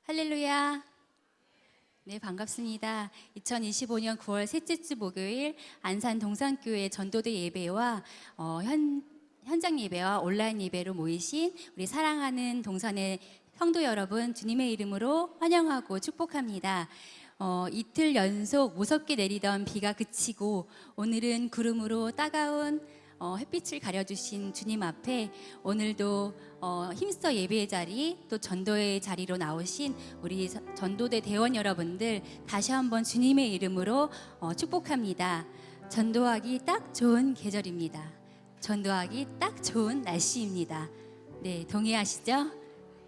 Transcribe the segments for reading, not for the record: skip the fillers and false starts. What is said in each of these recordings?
할렐루야. 네, 반갑습니다. 2025년 9월 셋째 주 목요일 안산 동산교회 전도대 예배와 현장 예배와 온라인 예배로 모이신 우리 사랑하는 동산의 성도 여러분, 주님의 이름으로 환영하고 축복합니다. 이틀 연속 무섭게 내리던 비가 그치고 오늘은 구름으로 따가운 햇빛을 가려주신 주님 앞에 오늘도 힘써 예배의 자리, 또 전도의 자리로 나오신 우리 전도대 대원 여러분들 다시 한번 주님의 이름으로 축복합니다. 전도하기 딱 좋은 계절입니다. 전도하기 딱 좋은 날씨입니다. 네, 동의하시죠?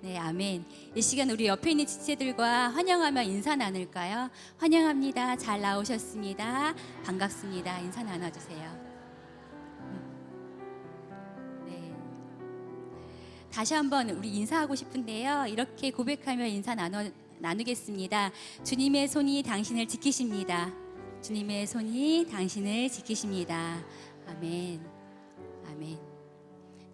네, 아멘. 이 시간 우리 옆에 있는 지체들과 환영하며 인사 나눌까요? 환영합니다. 잘 나오셨습니다. 반갑습니다. 인사 나눠주세요. 다시 한번 우리 인사하고 싶은데요. 이렇게 고백하며 인사 나누겠습니다. 주님의 손이 당신을 지키십니다. 주님의 손이 당신을 지키십니다. 아멘. 아멘.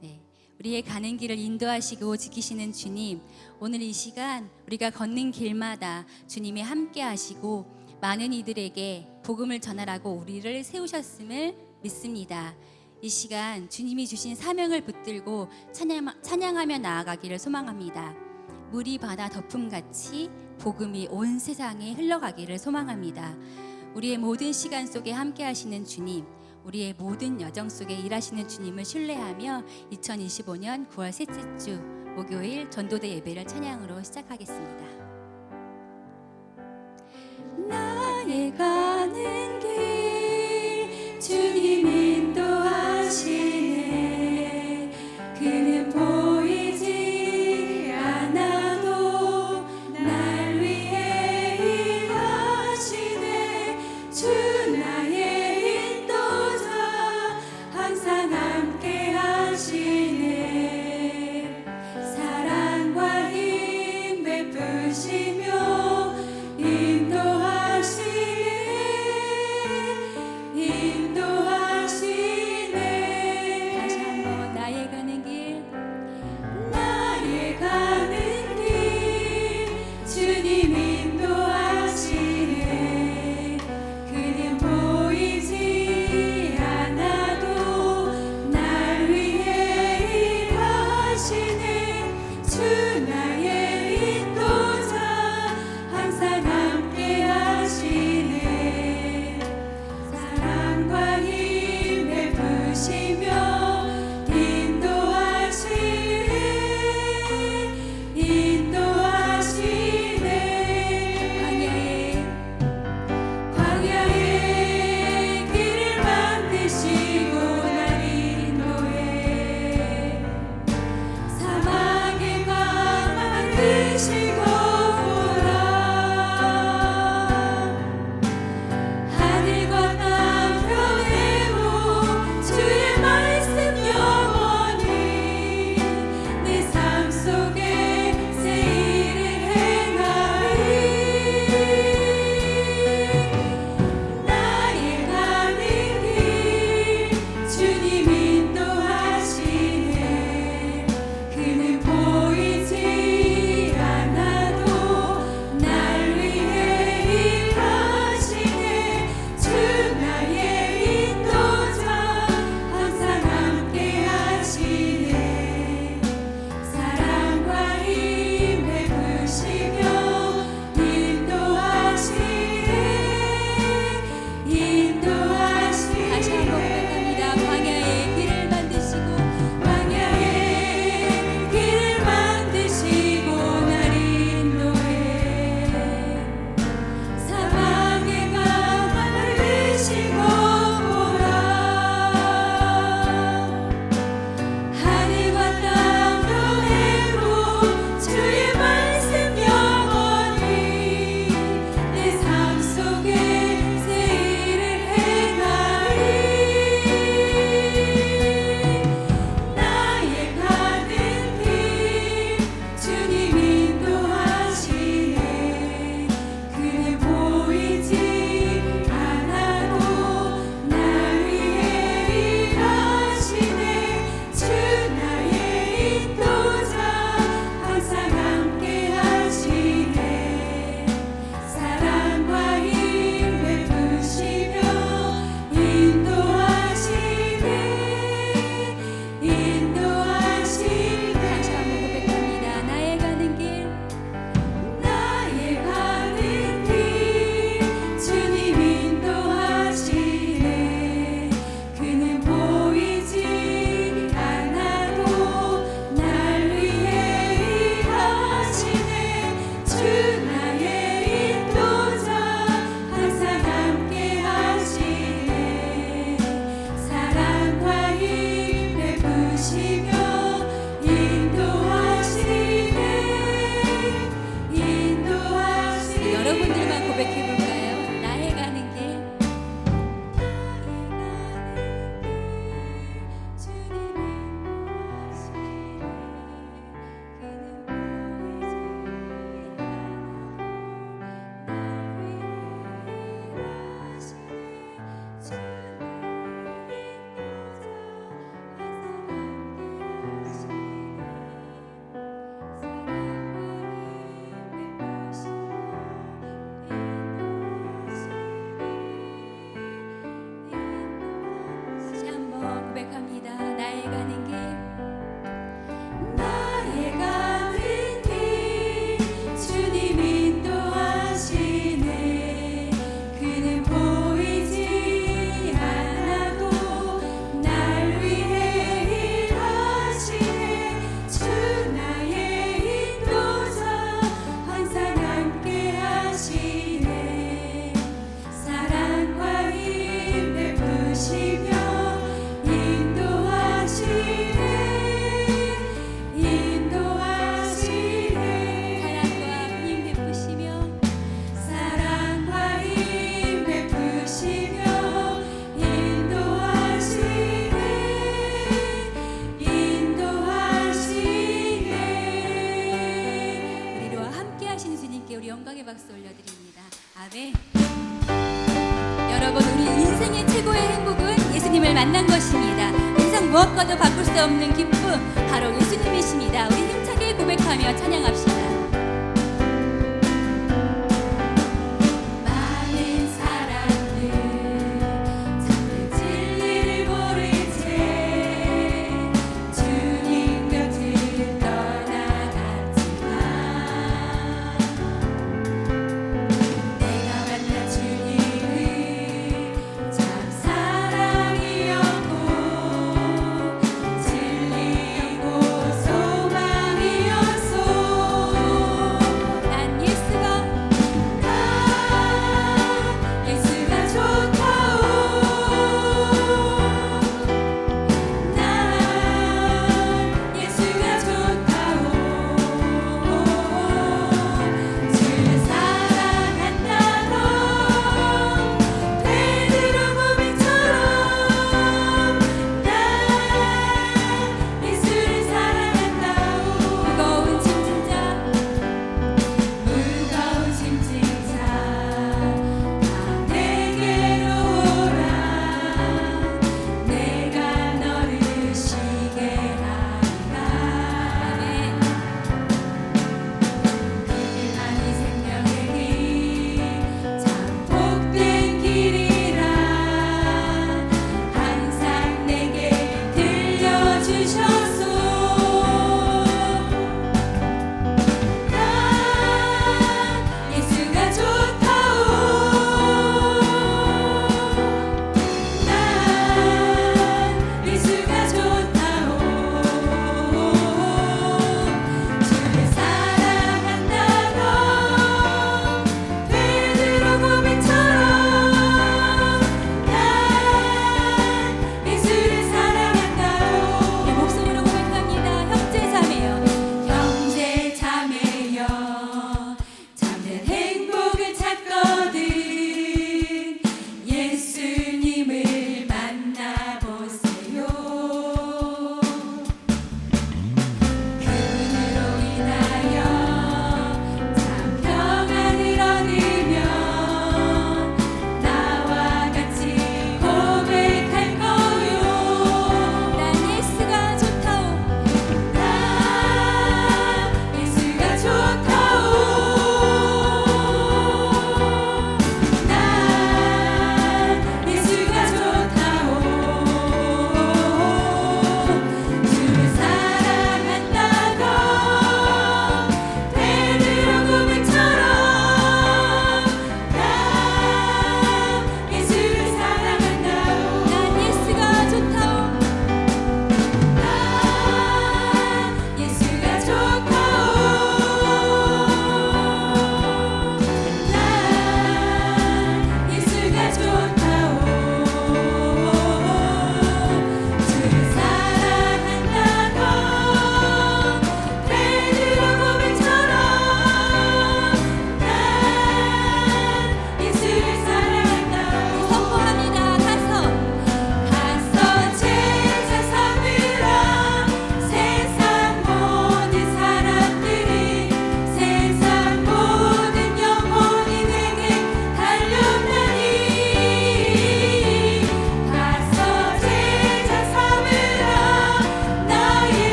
네, 우리의 가는 길을 인도하시고 지키시는 주님, 오늘 이 시간 우리가 걷는 길마다 주님이 함께 하시고 많은 이들에게 복음을 전하라고 우리를 세우셨음을 믿습니다. 이 시간 주님이 주신 사명을 붙들고 찬양하며 나아가기를 소망합니다. 물이 바다 덮음같이 복음이 온 세상에 흘러가기를 소망합니다. 우리의 모든 시간 속에 함께 하시는 주님, 우리의 모든 여정 속에 일하시는 주님을 신뢰하며 2025년 9월 셋째 주 목요일 전도대 예배를 찬양으로 시작하겠습니다. 나의 가는 길 주님 인도하시네. 그는 보이지 않아도 날 위해 일하시네. 주 나의 인도자 항상 함께 하시네. 사랑과 힘 베푸시며 인도하시네. 고백해 볼까요? 나의 가는 길. 다시 한번 고백합니다. 나의 가는 길. 나의 가는 길 주님 인도하시네. 그는 보이지 않아도 날 위해 일하시네. 주 나의 인도자 항상 함께 하시네. 사랑과 힘 베푸시며 인도하시네. 인도하시네. 사랑과 힘 베푸시며 사랑과 힘 베푸시며 인도하시네. 인도하시네. 우리와 함께 하시는 주님께 우리 영광의 박수 올려드립니다. 아멘. 여러분, 우리 인생의 최고의 행복은 예수님을 만난 것입니다. 세상 무엇과도 바꿀 수 없는 기쁨, 바로 예수님이십니다. 우리 힘차게 고백하며 찬양합시다. 많은 사람들 참된 진리를 모른 채 주님 곁을 떠나갔지만 내가 만난 주님은 참 사랑이었고 진리였고 소망이었소.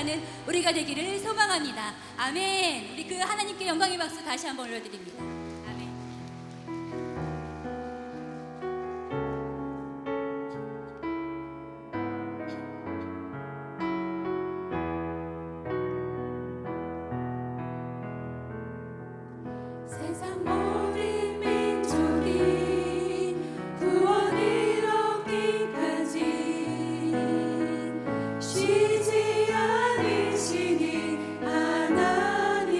살아가는 우리가 되기를 소망합니다. 아멘. 우리 그 하나님께 영광의 박수 다시 한번 올려드립니다. 아멘. 세상 모든 민족이 구원을 얻기까지 쉬지 않으시는 하나님,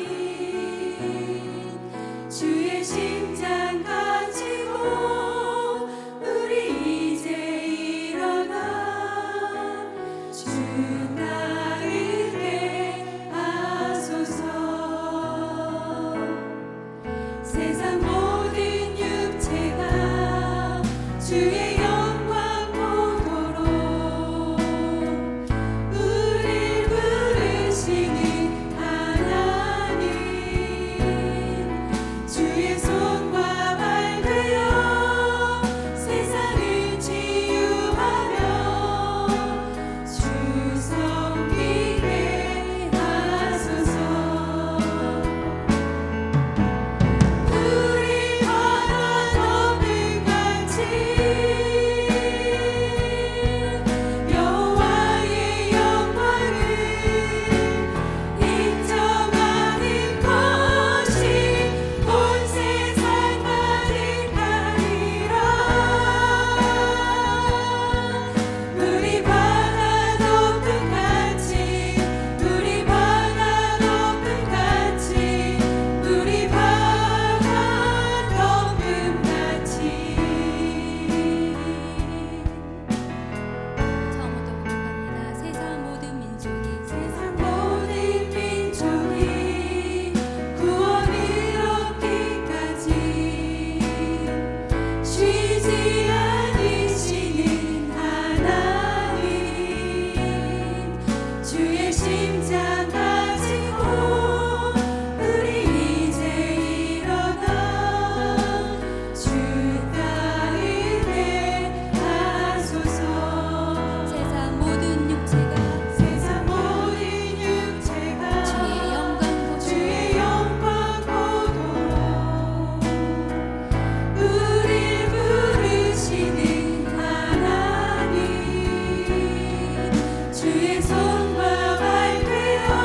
주의 심장 가지고 우리 이제 일어나 주 따르게 하소서. 세상 모든 육체가 주의 영광 보도록 우릴 부르시는 하나님, 주의 손과 발 되어 세상을 치유하며 주 섬기게 하소서. 우리 바다 넘는 같이 여호와의 영광을 인정하는 것이 온 세상 가득하리라. 우리 바다 높은 같이 우리 바다 높은 같이 우리 바다 높은 같이. 처음부터 부탁합니다. 세상 모든 민족이 세상 모든 민족이 구원을 얻기까지 쉬지 않으시는 하나님, 주의 심장 가지고 우리 이제 일어나 주 따르게 하소서. 세상 모든 육체가 세상 모든 육체가 주의 영광 보고 주의 영광 보도록 우릴 부르시는 하나님, 주의 손과 발 되어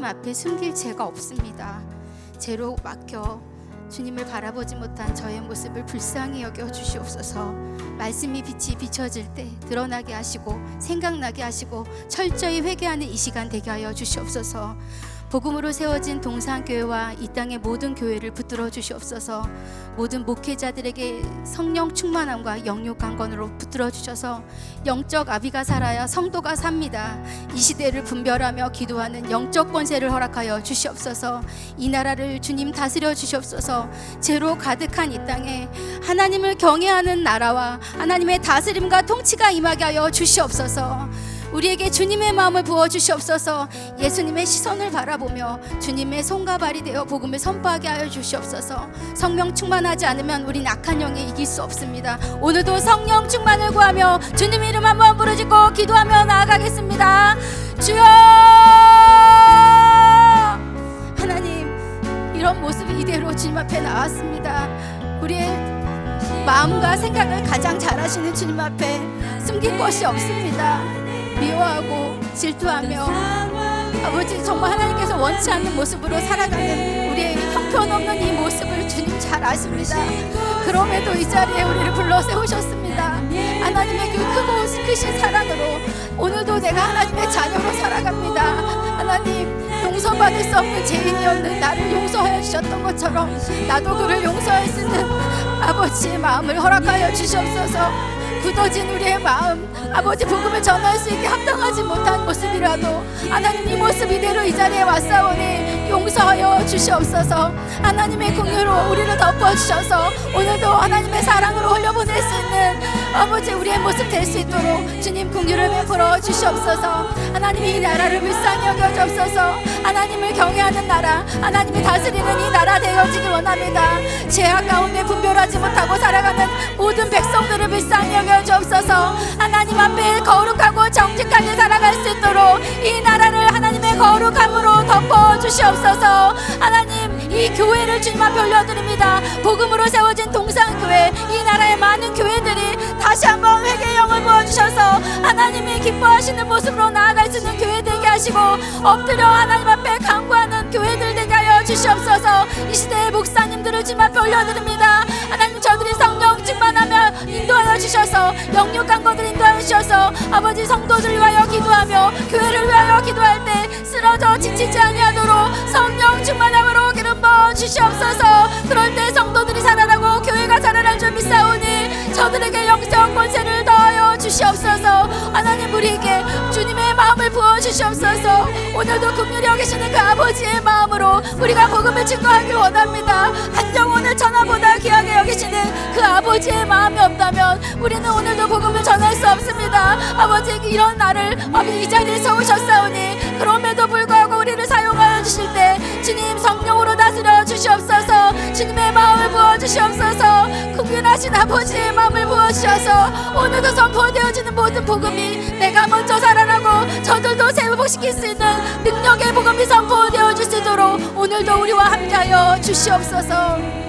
하나님 앞에 숨길 죄가 없습니다. 죄로 막혀 주님을 바라보지 못한 저의 모습을 불쌍히 여겨 주시옵소서. 말씀이 빛이 비춰질 때 드러나게 하시고 생각나게 하시고 철저히 회개하는 이 시간 되게 하여 주시옵소서. 복음으로 세워진 동산교회와 이 땅의 모든 교회를 붙들어 주시옵소서. 모든 목회자들에게 성령 충만함과 영육 강건으로 붙들어 주셔서 영적 아비가 살아야 성도가 삽니다. 이 시대를 분별하며 기도하는 영적 권세를 허락하여 주시옵소서. 이 나라를 주님 다스려 주시옵소서. 죄로 가득한 이 땅에 하나님을 경외하는 나라와 하나님의 다스림과 통치가 임하게 하여 주시옵소서. 우리에게 주님의 마음을 부어 주시옵소서. 예수님의 시선을 바라보며 주님의 손과 발이 되어 복음을 선포하게 하여 주시옵소서. 성령 충만하지 않으면 우린 악한 영에 이길 수 없습니다. 오늘도 성령 충만을 구하며 주님 이름 한번 부르짖고 기도하며 나아가겠습니다. 주여, 하나님, 이런 모습 이대로 주님 앞에 나왔습니다. 우리의 마음과 생각을 가장 잘 아시는 주님 앞에 숨길 것이 없습니다. 미워하고 질투하며 아버지, 정말 하나님께서 원치 않는 모습으로 살아가는 우리의 형편없는 이 모습을 주님 잘 아십니다. 그럼에도 이 자리에 우리를 불러 세우셨습니다. 하나님의 그 크고 크신 사랑으로 오늘도 내가 하나님의 자녀로 살아갑니다. 하나님, 용서받을 수 없는 죄인이었는 나를 용서하여 주셨던 것처럼 나도 그를 용서할 수 있는 아버지의 마음을 허락하여 주시옵소서. 굳어진 우리의 마음, 아버지 복음을 전할 수 있게 합당하지 못한 모습이라도 하나님, 이 모습 이대로 이 자리에 왔사오니 용서하여 주시옵소서. 하나님의 긍휼로 우리를 덮어주셔서 오늘도 하나님의 사랑으로 흘려보낼 수 있는 아버지 우리의 모습 될 수 있도록 주님 긍휼을 베풀어 주시옵소서. 하나님, 이 나라를 불쌍히 여겨주옵소서. 하나님을 경외하는 나라, 하나님이 다스리는 이 나라 되어지길 원합니다. 죄악 가운데 분별하지 못하고 살아가는 모든 백성들을 불쌍히 여겨주옵소서. 하나님 앞에 거룩하고 정직하게 살아갈 수 있도록 이 나라를 하나님의 거룩함으로 덮어주시옵소서. 하나님, 이 교회를 주님 앞에 올려드립니다. 복음으로 세워진 동산교회, 이 나라의 많은 교회들이 다시 한번 회개의 영을 부어주셔서 하나님이 기뻐하시는 모습으로 나아갈 수 있는 교회 되게 하시고 엎드려 하나님 앞에 간구하는 교회들 되게 하여 주시옵소서. 이 시대의 목사님들을 주님 앞에 올려드립니다. 하나님, 저들이 성령 충만하며 인도하여 주셔서 영육한 것을 인도하여 주셔서 아버지 성도들을 위하여 기도하며 교회를 위하여 기도할 때 쓰러져 지치지 아니하도록 성령 충만함으로 기름 부어 주시옵소서. 그럴 때 성도들이 살아나고 교회가 살아날 줄 믿사오니 저들에게 영적 권세를 더하여 주시옵소서. 하나님, 우리에게 주님의 마음을 부어 주시옵소서. 오늘도 긍휼히 여기시는 그 아버지의 마음으로 우리가 복음을 증거하길 원합니다. 한 영혼을 천하보다 귀하게 여기시는 그 아버지의 마음이 없다면 우리는 오늘도 복음을 전할 수 없습니다. 아버지, 이런 나를 이 자리에 세우셨사오니 그럼에도 불구하고 우리를 사용하여 주실 때 주님 성령으로 다스려 주시옵소서. 주님의 마음을 부어 주시옵소서. 긍휼하신 아버지의 마음을 부어 주셔서 오늘도 선포되어지는 모든 복음이 내가 먼저 살아나고 저들도 회복시킬 수 있는 능력의 복음이 선포되어질 수 있도록 오늘도 우리와 함께하여 주시옵소서.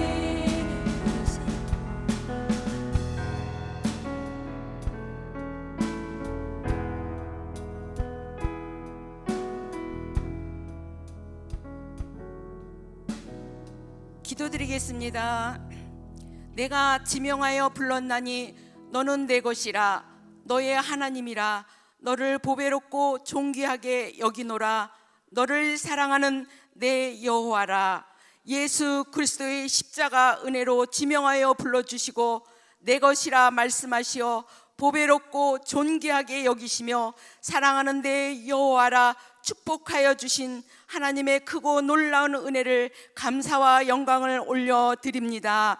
기도드리겠습니다. 내가 지명하여 불렀나니 너는 내 것이라. 너의 하나님이라. 너를 보배롭고 존귀하게 여기노라. 너를 사랑하는 내 여호와라. 예수 그리스도의 십자가 은혜로 지명하여 불러주시고 내 것이라 말씀하시어 보배롭고 존귀하게 여기시며 사랑하는 내 여호와라 축복하여 주신 하나님의 크고 놀라운 은혜를 감사와 영광을 올려드립니다.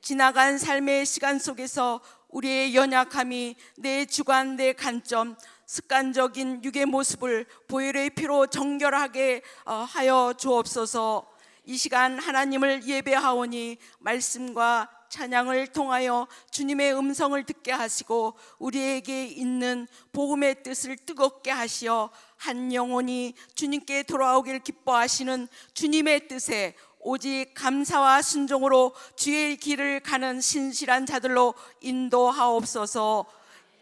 지나간 삶의 시간 속에서 우리의 연약함이 내 주관, 내 관점, 습관적인 육의 모습을 보혈의 피로 정결하게 하여 주옵소서. 이 시간 하나님을 예배하오니 말씀과 찬양을 통하여 주님의 음성을 듣게 하시고 우리에게 있는 복음의 뜻을 뜨겁게 하시어 한 영혼이 주님께 돌아오길 기뻐하시는 주님의 뜻에 오직 감사와 순종으로 주의 길을 가는 신실한 자들로 인도하옵소서.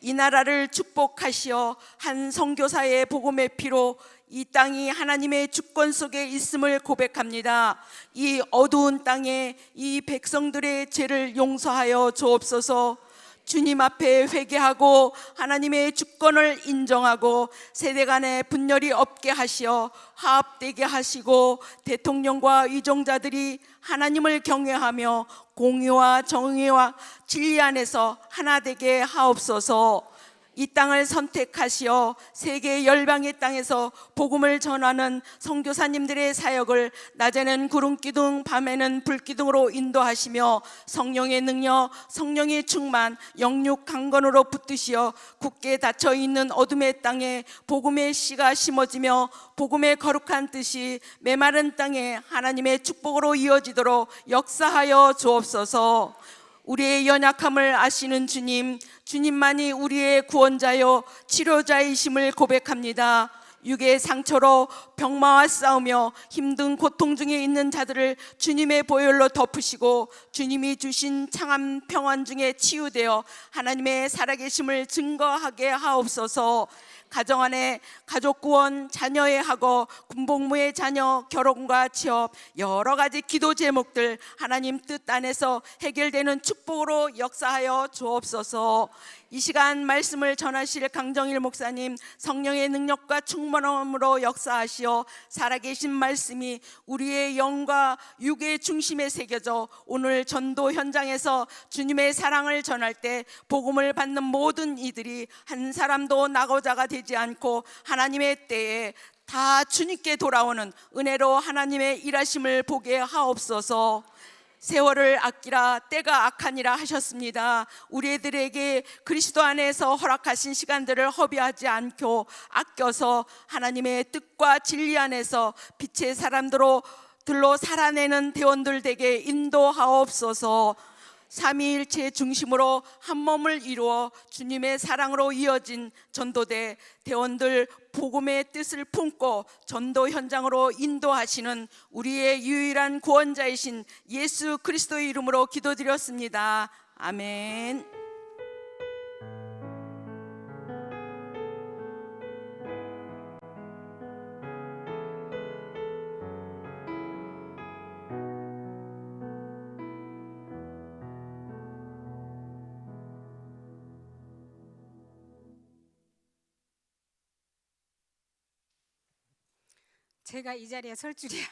이 나라를 축복하시어 한 선교사의 복음의 피로 이 땅이 하나님의 주권 속에 있음을 고백합니다. 이 어두운 땅에 이 백성들의 죄를 용서하여 주옵소서. 주님 앞에 회개하고 하나님의 주권을 인정하고 세대 간의 분열이 없게 하시어 화합되게 하시고 대통령과 위종자들이 하나님을 경외하며 공의와 정의와 진리 안에서 하나 되게 하옵소서. 이 땅을 선택하시어 세계 열방의 땅에서 복음을 전하는 선교사님들의 사역을 낮에는 구름기둥 밤에는 불기둥으로 인도하시며 성령의 능력 성령의 충만 영육 강건으로 붙드시어 굳게 닫혀있는 어둠의 땅에 복음의 씨가 심어지며 복음의 거룩한 뜻이 메마른 땅에 하나님의 축복으로 이어지도록 역사하여 주옵소서. 우리의 연약함을 아시는 주님, 주님만이 우리의 구원자요 치료자이심을 고백합니다. 육의 상처로 병마와 싸우며 힘든 고통 중에 있는 자들을 주님의 보혈로 덮으시고 주님이 주신 창한 평안 중에 치유되어 하나님의 살아계심을 증거하게 하옵소서. 가정 안에 가족 구원, 자녀의 학업, 군복무의 자녀, 결혼과 취업, 여러 가지 기도 제목들 하나님 뜻 안에서 해결되는 축복으로 역사하여 주옵소서. 이 시간 말씀을 전하실 강정일 목사님 성령의 능력과 충만함으로 역사하시어 살아계신 말씀이 우리의 영과 육의 중심에 새겨져 오늘 전도 현장에서 주님의 사랑을 전할 때 복음을 받는 모든 이들이 한 사람도 낙오자가 되지 않고 하나님의 때에 다 주님께 돌아오는 은혜로 하나님의 일하심을 보게 하옵소서. 세월을 아끼라 때가 악하니라 하셨습니다. 우리들에게 그리스도 안에서 허락하신 시간들을 허비하지 않고 아껴서 하나님의 뜻과 진리 안에서 빛의 사람들로 살아내는 대원들 되게 인도하옵소서. 삼위일체 중심으로 한 몸을 이루어 주님의 사랑으로 이어진 전도대 대원들 복음의 뜻을 품고 전도 현장으로 인도하시는 우리의 유일한 구원자이신 예수 그리스도의 이름으로 기도드렸습니다. 아멘. 제가 이 자리에 설 줄이야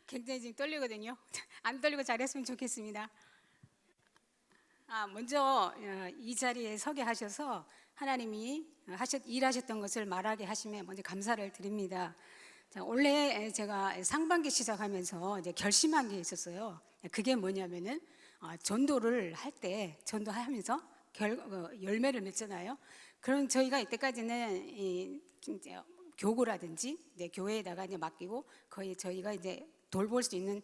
굉장히 지금 떨리거든요. 안 떨리고 잘했으면 좋겠습니다. 먼저 이 자리에 서게 하셔서 하나님이 일하셨던 것을 말하게 하심에 먼저 감사를 드립니다. 자, 원래 제가 상반기 시작하면서 이제 결심한 게 있었어요. 그게 뭐냐면은 전도를 할 때 전도하면서 열매를 맺잖아요. 그럼 저희가 이때까지는 교구라든지 교회에다가 이제 맡기고 거의 저희가 이제 돌볼 수 있는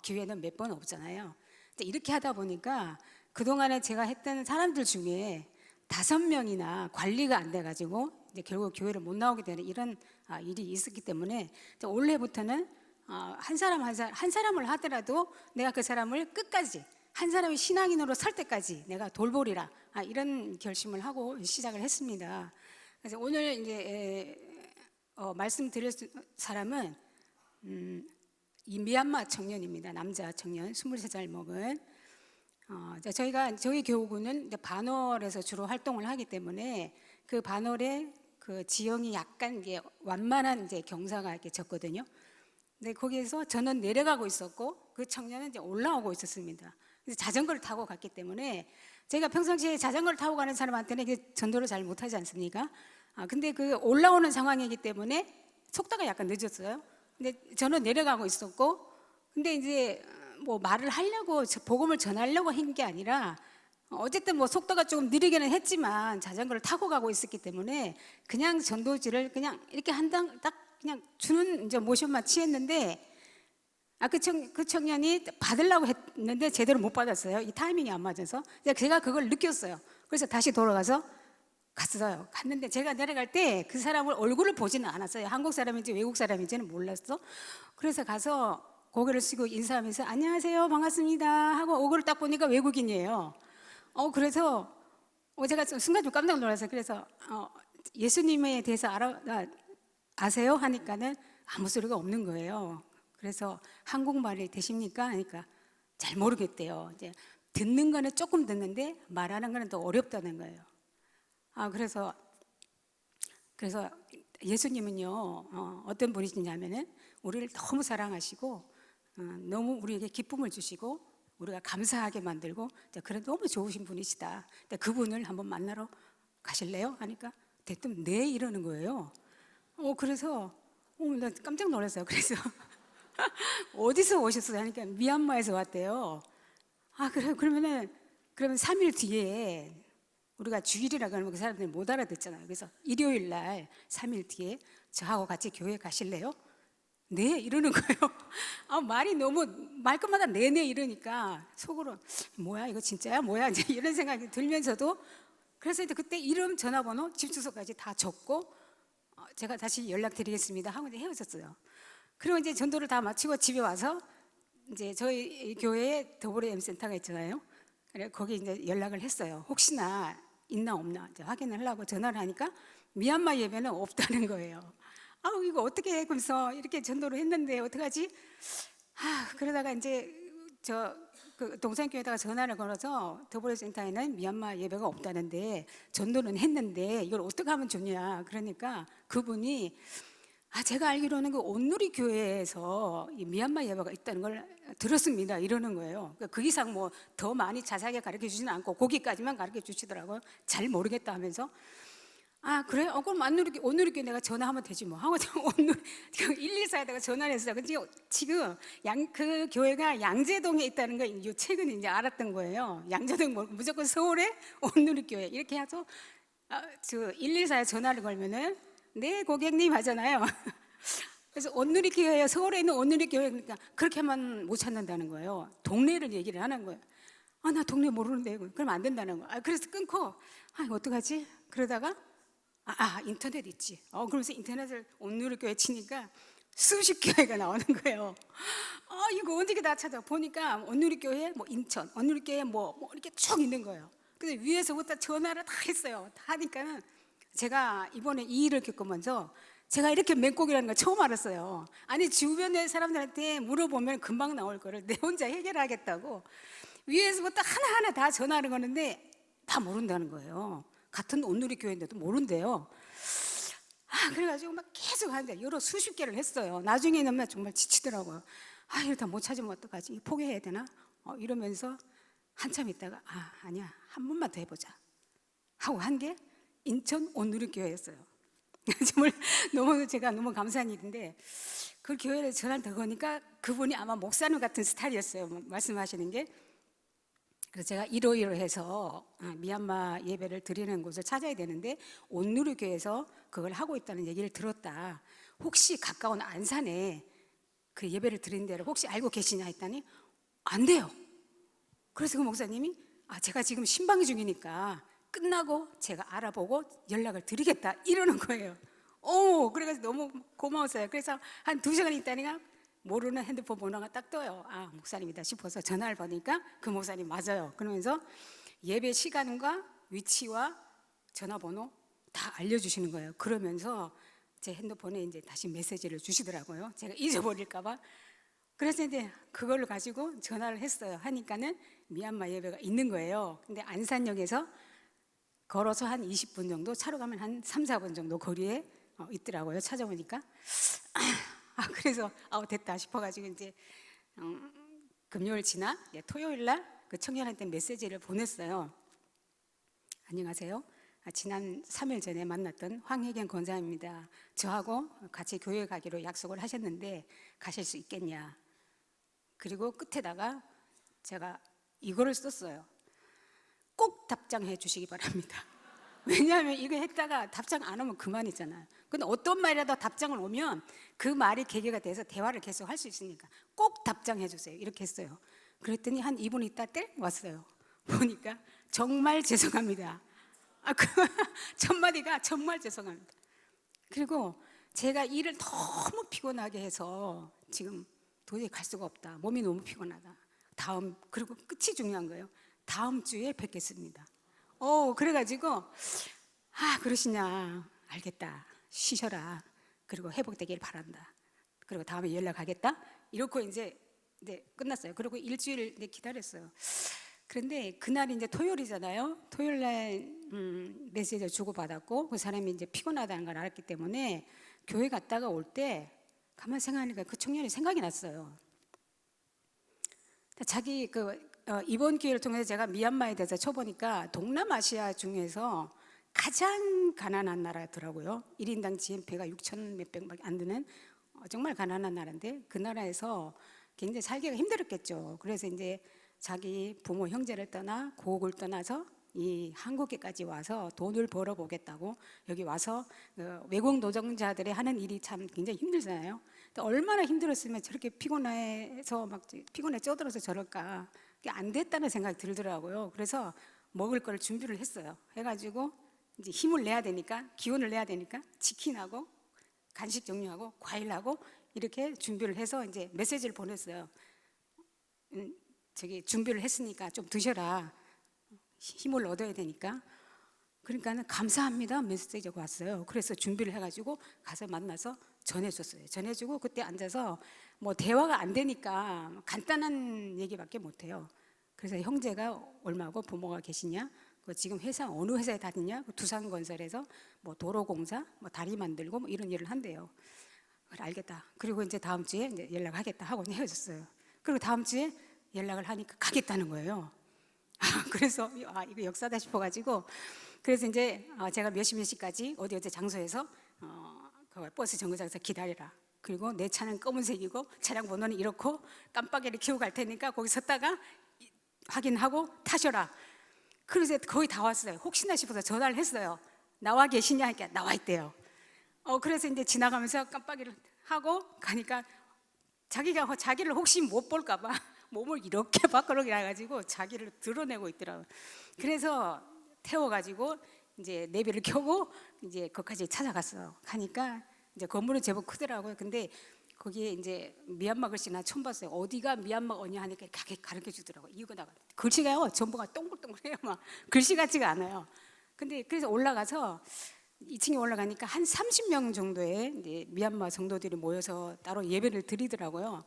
기회는 몇 번 없잖아요. 이렇게 하다 보니까 그 동안에 제가 했던 사람들 중에 5명이나 관리가 안 돼가지고 이제 결국 교회를 못 나오게 되는 이런 일이 있었기 때문에 올해부터는 한 사람을 하더라도 내가 그 사람을 끝까지 한 사람이 신앙인으로 설 때까지 내가 돌보리라 이런 결심을 하고 시작을 했습니다. 그래서 오늘 이제 말씀드릴 사람은 이 미얀마 청년입니다. 남자 청년 23살 먹은 저희 교우군은 반월에서 주로 활동을 하기 때문에 그 반월에 그 지형이 약간 이게 완만한 이제 경사가 이렇게 졌거든요. 근데 거기에서 저는 내려가고 있었고 그 청년은 이제 올라오고 있었습니다. 그래서 자전거를 타고 갔기 때문에 제가 평상시에 자전거를 타고 가는 사람한테는 이게 전도를 잘 못하지 않습니까? 근데 그 올라오는 상황이기 때문에 속도가 약간 늦었어요. 근데 저는 내려가고 있었고, 근데 이제 뭐 말을 하려고 복음을 전하려고 한 게 아니라 어쨌든 뭐 속도가 조금 느리기는 했지만 자전거를 타고 가고 있었기 때문에 그냥 전도지를 그냥 이렇게 한 당 딱 그냥 주는 이제 모션만 취했는데 그 청년이 받으려고 했는데 제대로 못 받았어요. 이 타이밍이 안 맞아서. 제가 그걸 느꼈어요. 그래서 다시 돌아가서 갔어요. 갔는데 제가 내려갈 때 그 사람을 얼굴을 보지는 않았어요. 한국 사람인지 외국 사람인지는 몰랐어. 그래서 가서 고개를 숙이고 인사하면서 안녕하세요, 반갑습니다 하고 얼굴을 딱 보니까 외국인이에요. 그래서 제가 순간 좀 깜짝 놀랐어요. 그래서 예수님에 대해서 아세요? 하니까는 아무 소리가 없는 거예요. 그래서 한국말이 되십니까? 하니까 잘 모르겠대요. 이제 듣는 거는 조금 듣는데 말하는 거는 더 어렵다는 거예요. 그래서 예수님은요, 어떤 분이시냐면은 우리를 너무 사랑하시고 너무 우리에게 기쁨을 주시고 우리가 감사하게 만들고 그래 너무 좋으신 분이시다. 그분을 한번 만나러 가실래요? 하니까 대뜸 네 이러는 거예요. 그래서 나 깜짝 놀랐어요. 그래서 어디서 오셨어요? 하니까 미얀마에서 왔대요. 그래요? 그러면 3일 뒤에 우리가 주일이라 그러면 그 사람들이 못 알아듣잖아요. 그래서 일요일 날 3일 뒤에 저하고 같이 교회 가실래요? 네 이러는 거예요. 말이 너무 말끝마다 네네 이러니까 속으로 뭐야 이거 진짜야 뭐야 이제 이런 생각이 들면서도 그래서 이제 그때 이름 전화번호 집 주소까지 다 적고 제가 다시 연락드리겠습니다 하고 이제 헤어졌어요. 그리고 이제 전도를 다 마치고 집에 와서 이제 저희 교회에 더보리 M센터가 있잖아요. 그래 거기 이제 연락을 했어요. 혹시나 있나 없나 이제 확인을 하려고 전화를 하니까 미얀마 예배는 없다는 거예요. 이거 어떻게 해? 그러면서 이렇게 전도를 했는데 어떡하지? 그러다가 이제 그 동산교회에다가 전화를 걸어서 더보리 센터에는 미얀마 예배가 없다는데 전도는 했는데 이걸 어떻게 하면 좋냐? 그러니까 그분이 제가 알기로는 그 온누리 교회에서 이 미얀마 예배가 있다는 걸 들었습니다. 이러는 거예요. 그 이상 뭐 더 많이 자세하게 가르쳐 주지는 않고 거기까지만 가르쳐 주시더라고요. 잘 모르겠다 하면서 그래요? 그럼 온누리 교회 내가 전화하면 되지 뭐 하고 온누리 114에다가 전화를 했어요. 근데 지금 그 교회가 양재동에 있다는 걸 최근에 이제 알았던 거예요. 양재동 무조건 서울에 온누리 교회 이렇게 해서 114에 전화를 걸면은 네 고객님 하잖아요. 그래서 온누리 교회에 서울에 있는 온누리 교회 그러니까 그렇게만 못 찾는다는 거예요. 동네를 얘기를 하는 거예요. 나 동네 모르는데 그럼 안 된다는 거예요. 그래서 끊고 이거 어떡하지? 그러다가 인터넷 있지. 그러면서 인터넷을 온누리 교회 치니까 수십 교회가 나오는 거예요. 이거 어떻게 다 찾아 보니까 온누리 교회 뭐 인천, 온누리 교회 뭐 이렇게 쭉 있는 거예요. 근데 위에서부터 전화를 다 했어요. 다 하니까는 제가 이번에 이 일을 겪으면서 제가 이렇게 맹꽁이라는 걸 처음 알았어요. 아니 주변의 사람들한테 물어보면 금방 나올 거를 내 혼자 해결하겠다고 위에서부터 하나하나 다 전화를 거는데 다 모른다는 거예요. 같은 온누리 교회인데도 모른대요. 그래가지고 막 계속 하는데 여러 수십 개를 했어요. 나중에는 정말 지치더라고요. 이러다 못 찾으면 어떡하지? 포기해야 되나? 이러면서 한참 있다가 아니야 한 번만 더 해보자 하고 한 게 인천 온누리 교회였어요. 정말 제가 너무 감사한 일인데 그 교회를 전화를 더 거니까 그분이 아마 목사님 같은 스타일이었어요. 말씀하시는 게. 그래서 제가 이러이러해서 미얀마 예배를 드리는 곳을 찾아야 되는데 온누리 교회에서 그걸 하고 있다는 얘기를 들었다. 혹시 가까운 안산에 그 예배를 드리는 데를 혹시 알고 계시냐 했더니 안 돼요. 그래서 그 목사님이 제가 지금 신방 중이니까 끝나고 제가 알아보고 연락을 드리겠다 이러는 거예요. 그래가지고 너무 고마웠어요. 그래서 한 2시간 있다니까 모르는 핸드폰 번호가 딱 떠요. 목사님이다 싶어서 전화를 받으니까 그 목사님 맞아요. 그러면서 예배 시간과 위치와 전화번호 다 알려주시는 거예요. 그러면서 제 핸드폰에 이제 다시 메시지를 주시더라고요. 제가 잊어버릴까봐. 그래서 이제 그걸로 가지고 전화를 했어요. 하니까는 미얀마 예배가 있는 거예요. 근데 안산역에서 걸어서 한 20분 정도, 차로 가면 한 3, 4분 정도 거리에 있더라고요. 찾아보니까. 그래서 됐다 싶어가지고 이제 금요일 지나 토요일 날 그 청년한테 메시지를 보냈어요. 안녕하세요. 지난 3일 전에 만났던 황혜경 권사입니다. 저하고 같이 교회 가기로 약속을 하셨는데 가실 수 있겠냐. 그리고 끝에다가 제가 이거를 썼어요. 꼭 답장해 주시기 바랍니다. 왜냐하면 이거 했다가 답장 안 오면 그만이잖아요. 근데 어떤 말이라도 답장을 오면 그 말이 계기가 돼서 대화를 계속 할 수 있으니까 꼭 답장해 주세요. 이렇게 했어요. 그랬더니 한 2분 있다 때 왔어요. 보니까 정말 죄송합니다. 그 첫 마디가 정말 죄송합니다. 그리고 제가 일을 너무 피곤하게 해서 지금 도저히 갈 수가 없다. 몸이 너무 피곤하다. 그리고 끝이 중요한 거예요. 다음 주에 뵙겠습니다. 그래가지고 그러시냐 알겠다 쉬셔라. 그리고 회복되길 바란다. 그리고 다음에 연락하겠다. 이렇게 이제 끝났어요. 그리고 일주일 기다렸어요. 그런데 그날이 이제 토요일이잖아요. 토요일 날 메시지를 주고 받았고 그 사람이 이제 피곤하다는 걸 알았기 때문에 교회 갔다가 올 때 가만 생각하니까 그 청년이 생각이 났어요. 자기 이번 기회를 통해서 제가 미얀마에 대해서 쳐보니까 동남아시아 중에서 가장 가난한 나라더라고요. 1인당 GNP가 6천 몇백밖에 안 되는 정말 가난한 나라인데 그 나라에서 굉장히 살기가 힘들었겠죠. 그래서 이제 자기 부모 형제를 떠나 고국을 떠나서 이 한국에까지 와서 돈을 벌어 보겠다고 여기 와서 외국 노동자들이 하는 일이 참 굉장히 힘들잖아요. 근데 얼마나 힘들었으면 저렇게 피곤해서 막 피곤에 쪄들어서 저럴까. 그게 안 됐다는 생각이 들더라고요. 그래서 먹을 걸 준비를 했어요. 해가지고 이제 힘을 내야 되니까 기운을 내야 되니까 치킨하고 간식 종류하고 과일하고 이렇게 준비를 해서 이제 메시지를 보냈어요. 저기 준비를 했으니까 좀 드셔라. 힘을 얻어야 되니까. 그러니까는 감사합니다 메시지가 왔어요. 그래서 준비를 해가지고 가서 만나서 전해줬어요. 전해주고 그때 앉아서 뭐 대화가 안 되니까 간단한 얘기밖에 못해요. 그래서 형제가 얼마고 부모가 계시냐? 지금 회사 어느 회사에 다니냐? 두산건설에서 뭐 도로공사, 뭐 다리 만들고 뭐 이런 일을 한대요. 그래, 알겠다. 그리고 이제 다음 주에 이제 연락하겠다 하고 헤어졌어요. 그리고 다음 주에 연락을 하니까 가겠다는 거예요. 그래서 이거 역사다 싶어가지고 그래서 이제 제가 몇 시까지 어디 장소에서 그 버스 정거장에서 기다리라. 그리고 내 차는 검은색이고 차량 번호는 이렇고 깜빡이를 켜고 갈 테니까 거기 섰다가 확인하고 타셔라. 그래서 거의 다 왔어요. 혹시나 싶어서 전화를 했어요. 나와 계시냐 하니까 나와 있대요. 그래서 이제 지나가면서 깜빡이를 하고 가니까 자기를 혹시 못 볼까 봐 몸을 이렇게 밖으로 나가지고 자기를 드러내고 있더라고요. 그래서 태워가지고 이제 내비를 켜고 이제 거기까지 찾아갔어요. 가니까 이제 건물은 제법 크더라고요. 근데 거기에 이제 미얀마 글씨나 처음 봤어요. 어디가 미얀마 어냐 하니까 가르쳐 주더라고요. 이거다가 글씨가요 전부가 동글동글해요. 막 글씨 같지가 않아요. 근데 그래서 올라가서 2층에 올라가니까 한 30명 정도의 이제 미얀마 성도들이 모여서 따로 예배를 드리더라고요.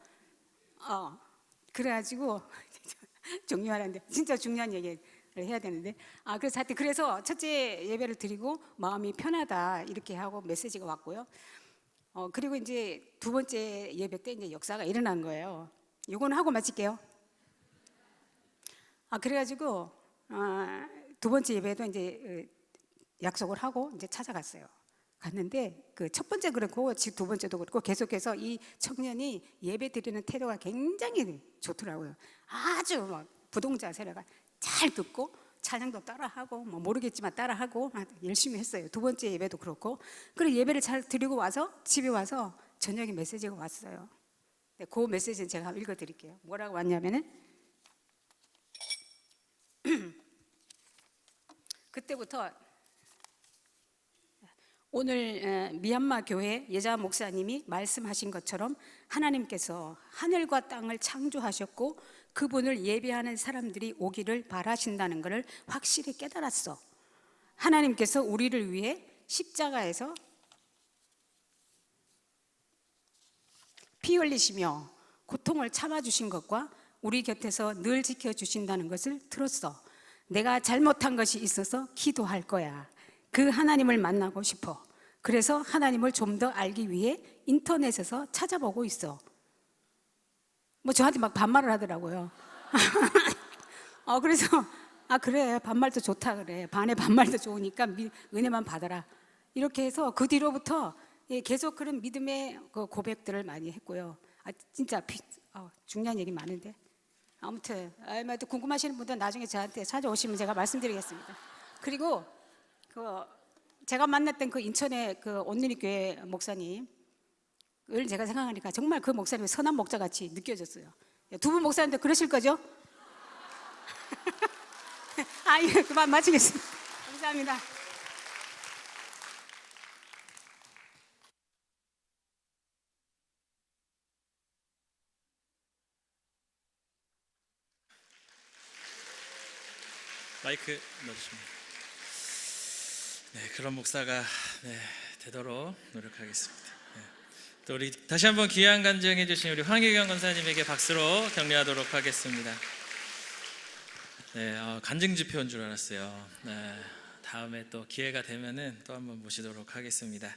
그래가지고 종료하는데 진짜 중요한 얘기를 해야 되는데 그래서 하여튼 그래서 첫째 예배를 드리고 마음이 편하다 이렇게 하고 메시지가 왔고요. 그리고 이제 두 번째 예배 때 이제 역사가 일어난 거예요. 이거는 하고 마칠게요. 그래가지고 두 번째 예배도 이제 약속을 하고 이제 찾아갔어요. 갔는데 그 첫 번째 그렇고 두 번째도 그렇고 계속해서 이 청년이 예배 드리는 태도가 굉장히 좋더라고요. 아주 막 부동자세가 잘 듣고 찬양도 따라하고 뭐 모르겠지만 따라하고 열심히 했어요. 두 번째 예배도 그렇고. 그리고 예배를 잘 드리고 와서 집에 와서 저녁에 메시지가 왔어요. 네, 그 메시지는 제가 읽어드릴게요. 뭐라고 왔냐면은 그때부터 오늘 미얀마 교회 여자 목사님이 말씀하신 것처럼 하나님께서 하늘과 땅을 창조하셨고 그분을 예배하는 사람들이 오기를 바라신다는 것을 확실히 깨달았어. 하나님께서 우리를 위해 십자가에서 피 흘리시며 고통을 참아주신 것과 우리 곁에서 늘 지켜주신다는 것을 들었어. 내가 잘못한 것이 있어서 기도할 거야. 그 하나님을 만나고 싶어. 그래서 하나님을 좀 더 알기 위해 인터넷에서 찾아보고 있어. 뭐 저한테 막 반말을 하더라고요. 그래서 그래 반말도 좋다 그래. 반말도 좋으니까 은혜만 받아라. 이렇게 해서 그 뒤로부터 계속 그런 믿음의 그 고백들을 많이 했고요. 진짜 중요한 얘기 많은데 아무튼 또 궁금하시는 분들 나중에 저한테 찾아오시면 제가 말씀드리겠습니다. 그리고 제가 만났던 그 인천의 그 온누리교회 목사님을 제가 생각하니까 정말 그 목사님이 선한 목자같이 느껴졌어요. 두 분 목사님도 그러실 거죠? 예, 그만 마치겠습니다. 감사합니다. 마이크 넣어주십니다. 네, 그런 목사가 되도록 노력하겠습니다. 네. 또 우리 다시 한번 귀한 간증해 주신 우리 황혜경 권사님에게 박수로 격려하도록 하겠습니다. 네, 간증 집회인 줄 알았어요. 네, 다음에 또 기회가 되면은 또 한번 모시도록 하겠습니다.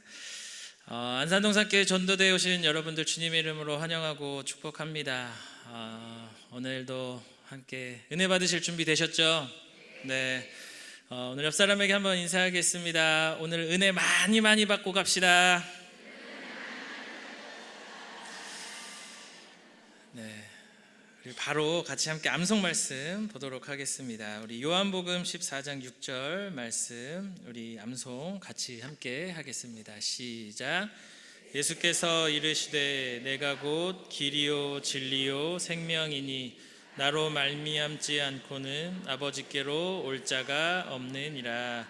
안산동산교회 전도대에 오신 여러분들 주님의 이름으로 환영하고 축복합니다. 오늘도 함께 은혜 받으실 준비 되셨죠? 네. 오늘 옆 사람에게 한번 인사하겠습니다. 오늘 은혜 많이 받고 갑시다. 네. 그리고 바로 같이 함께 암송 말씀 보도록 하겠습니다. 우리 요한복음 14장 6절 말씀 우리 암송 같이 함께 하겠습니다. 시작. 예수께서 이르시되 내가 곧 길이요 진리요 생명이니 나로 말미암지 않고는 아버지께로 올 자가 없느니라.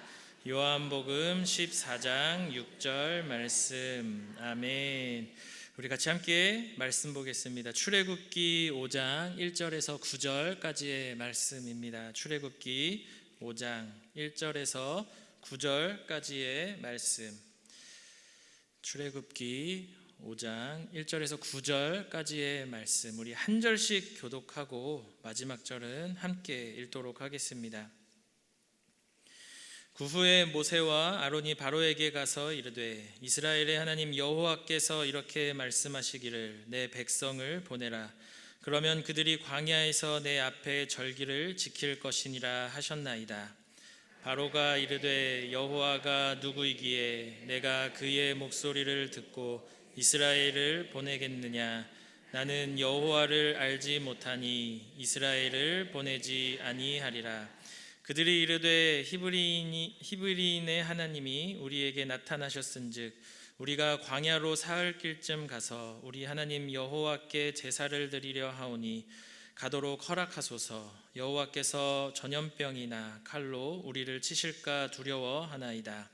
요한복음 14장 6절 말씀. 아멘. 우리 같이 함께 말씀 보겠습니다. 출애굽기 5장 1절에서 9절까지의 말씀입니다. 출애굽기 5장 1절에서 9절까지의 말씀. 출애굽기 5장 1절에서 9절까지의 말씀 우리 한 절씩 교독하고 마지막 절은 함께 읽도록 하겠습니다. 그 후에 모세와 아론이 바로에게 가서 이르되 이스라엘의 하나님 여호와께서 이렇게 말씀하시기를 내 백성을 보내라. 그러면 그들이 광야에서 내 앞에 절기를 지킬 것이니라 하셨나이다. 바로가 이르되 여호와가 누구이기에 내가 그의 목소리를 듣고 이스라엘을 보내겠느냐. 나는 여호와를 알지 못하니 이스라엘을 보내지 아니하리라. 그들이 이르되 히브리인의 하나님이 우리에게 나타나셨은즉 우리가 광야로 사흘 길쯤 가서 우리 하나님 여호와께 제사를 드리려 하오니 가도록 허락하소서. 여호와께서 전염병이나 칼로 우리를 치실까 두려워하나이다.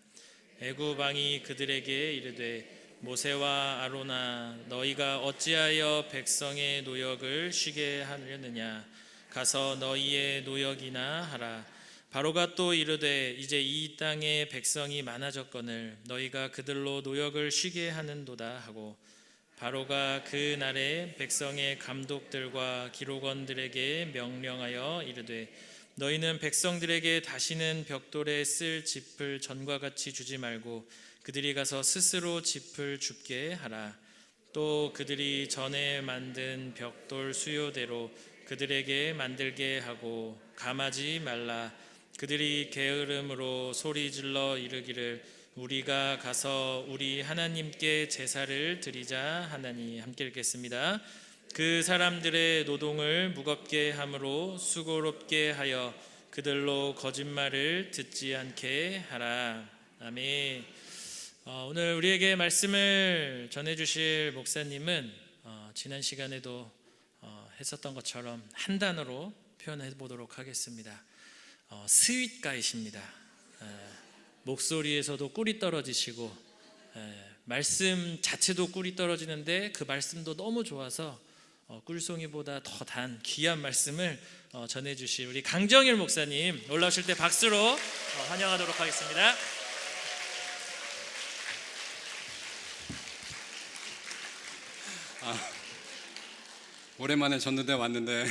애굽 왕이 그들에게 이르되 모세와 아론아 너희가 어찌하여 백성의 노역을 쉬게 하려느냐. 가서 너희의 노역이나 하라. 바로가 또 이르되 이제 이 땅에 백성이 많아졌거늘 너희가 그들로 노역을 쉬게 하는도다 하고 바로가 그 날에 백성의 감독들과 기록원들에게 명령하여 이르되 너희는 백성들에게 다시는 벽돌에 쓸 짚을 전과 같이 주지 말고 그들이 가서 스스로 짚을 줍게 하라. 또 그들이 전에 만든 벽돌 수요대로 그들에게 만들게 하고 감하지 말라. 그들이 게으름으로 소리질러 이르기를 우리가 가서 우리 하나님께 제사를 드리자 하나니. 함께 읽겠습니다. 그 사람들의 노동을 무겁게 함으로 수고롭게 하여 그들로 거짓말을 듣지 않게 하라. 아멘. 오늘 우리에게 말씀을 전해주실 목사님은 지난 시간에도 했었던 것처럼 한 단어로 표현해 보도록 하겠습니다. 스윗가이십니다. 목소리에서도 꿀이 떨어지시고 말씀 자체도 꿀이 떨어지는데 그 말씀도 너무 좋아서 꿀송이보다 더 단 귀한 말씀을 전해주실 우리 강정일 목사님 올라오실 때 박수로 환영하도록 하겠습니다. 오랜만에 전도대 왔는데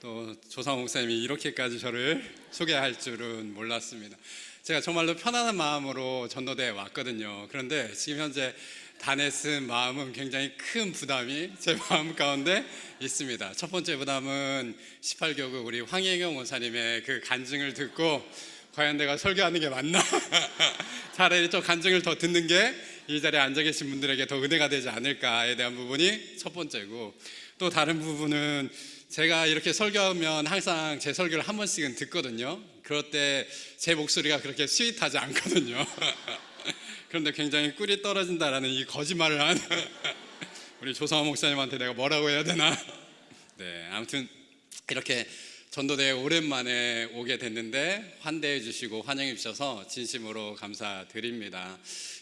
또 조상호 목사님이 이렇게까지 저를 소개할 줄은 몰랐습니다. 제가 정말로 편안한 마음으로 전도대에 왔거든요. 그런데 지금 현재 단에 쓴 마음은 굉장히 큰 부담이 제 마음 가운데 있습니다. 첫 번째 부담은 18교구 우리 황혜경 원사님의 그 간증을 듣고 과연 내가 설교하는 게 맞나? 차라리 저 간증을 더 듣는 게 이 자리에 앉아 계신 분들에게 더 은혜가 되지 않을까에 대한 부분이 첫 번째고, 또 다른 부분은 제가 이렇게 설교하면 항상 제 설교를 한 번씩은 듣거든요. 그럴 때 제 목소리가 그렇게 스윗하지 않거든요. 그런데 굉장히 꿀이 떨어진다라는 이 거짓말을 한 우리 조상호 목사님한테 내가 뭐라고 해야 되나? 네, 아무튼 이렇게 전도대에 오랜만에 오게 됐는데 환대해 주시고 환영해 주셔서 진심으로 감사드립니다.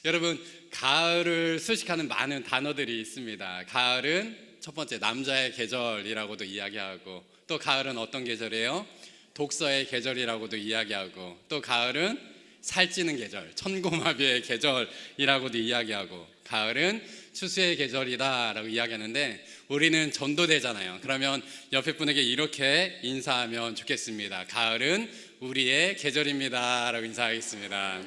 여러분, 가을을 수식하는 많은 단어들이 있습니다. 가을은 첫 번째 남자의 계절이라고도 이야기하고, 또 가을은 어떤 계절이에요? 독서의 계절이라고도 이야기하고, 또 가을은 살찌는 계절, 천고마비의 계절이라고도 이야기하고, 가을은 추수의 계절이다라고 이야기하는데, 우리는 전도되잖아요. 그러면 옆에 분에게 이렇게 인사하면 좋겠습니다. 가을은 우리의 계절입니다라고 인사하겠습니다.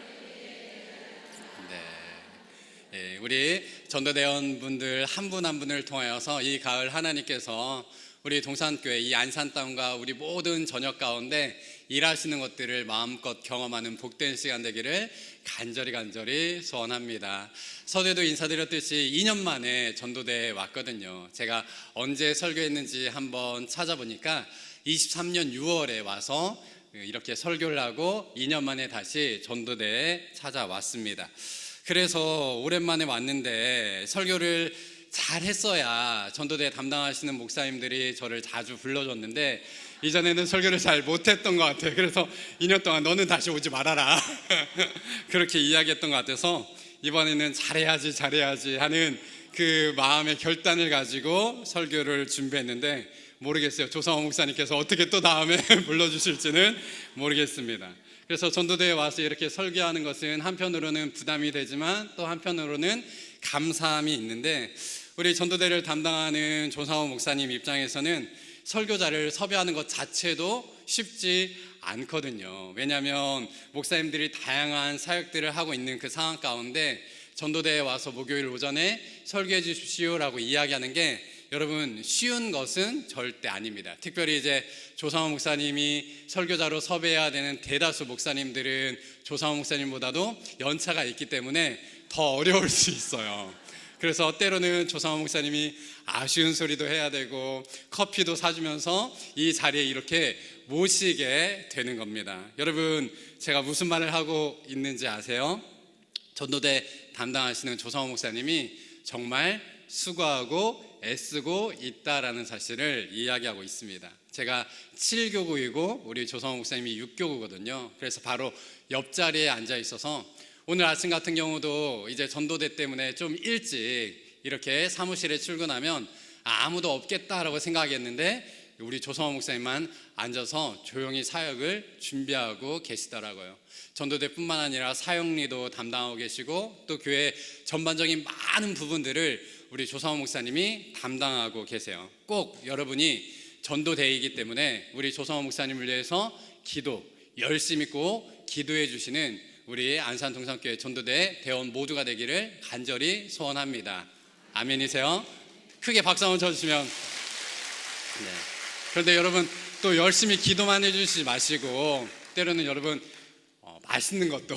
네, 우리 전도대원 분들 한 분 한 분을 통하여서 이 가을 하나님께서 우리 동산교회 이 안산 땅과 우리 모든 저녁 가운데 일하시는 것들을 마음껏 경험하는 복된 시간 되기를 간절히 소원합니다. 서두에도 인사드렸듯이 2년 만에 전도대에 왔거든요. 제가 언제 설교했는지 한번 찾아보니까 23년 6월에 와서 이렇게 설교를 하고 2년 만에 다시 전도대에 찾아왔습니다. 그래서 오랜만에 왔는데 설교를 잘 했어야 전도대 담당하시는 목사님들이 저를 자주 불러줬는데, 이전에는 설교를 잘 못했던 것 같아요. 그래서 2년 동안 너는 다시 오지 말아라 그렇게 이야기했던 것 같아서 이번에는 잘해야지 하는 그 마음의 결단을 가지고 설교를 준비했는데, 모르겠어요. 조상호 목사님께서 어떻게 또 다음에 불러주실지는 모르겠습니다. 그래서 전도대에 와서 이렇게 설교하는 것은 한편으로는 부담이 되지만 또 한편으로는 감사함이 있는데, 우리 전도대를 담당하는 조상호 목사님 입장에서는 설교자를 섭외하는 것 자체도 쉽지 않거든요. 왜냐하면 목사님들이 다양한 사역들을 하고 있는 그 상황 가운데 전도대에 와서 목요일 오전에 설교해 주십시오라고 이야기하는 게 여러분 쉬운 것은 절대 아닙니다. 특별히 이제 조상호 목사님이 설교자로 섭외해야 되는 대다수 목사님들은 조상호 목사님보다도 연차가 있기 때문에 더 어려울 수 있어요. 그래서 때로는 조상호 목사님이 아쉬운 소리도 해야 되고 커피도 사주면서 이 자리에 이렇게 모시게 되는 겁니다. 여러분, 제가 무슨 말을 하고 있는지 아세요? 전도대 담당하시는 조상호 목사님이 정말 수고하고 애쓰고 있다라는 사실을 이야기하고 있습니다. 제가 7교구이고 우리 조상호 목사님이 6교구거든요. 그래서 바로 옆자리에 앉아 있어서 오늘 아침 같은 경우도 이제 전도대 때문에 좀 일찍 이렇게 사무실에 출근하면 아무도 없겠다라고 생각했는데 우리 조성호 목사님만 앉아서 조용히 사역을 준비하고 계시더라고요. 전도대뿐만 아니라 사역리도 담당하고 계시고 또 교회 전반적인 많은 부분들을 우리 조성호 목사님이 담당하고 계세요. 꼭 여러분이 전도대이기 때문에 우리 조성호 목사님을 위해서 기도 열심히 꼭 기도해 주시는 우리 안산 동산교회 전도대 대원 모두가 되기를 간절히 소원합니다. 아멘이세요? 크게 박수 한번 쳐주시면. 네. 그런데 여러분 또 열심히 기도만 해주시지 마시고 때로는 여러분 맛있는 것도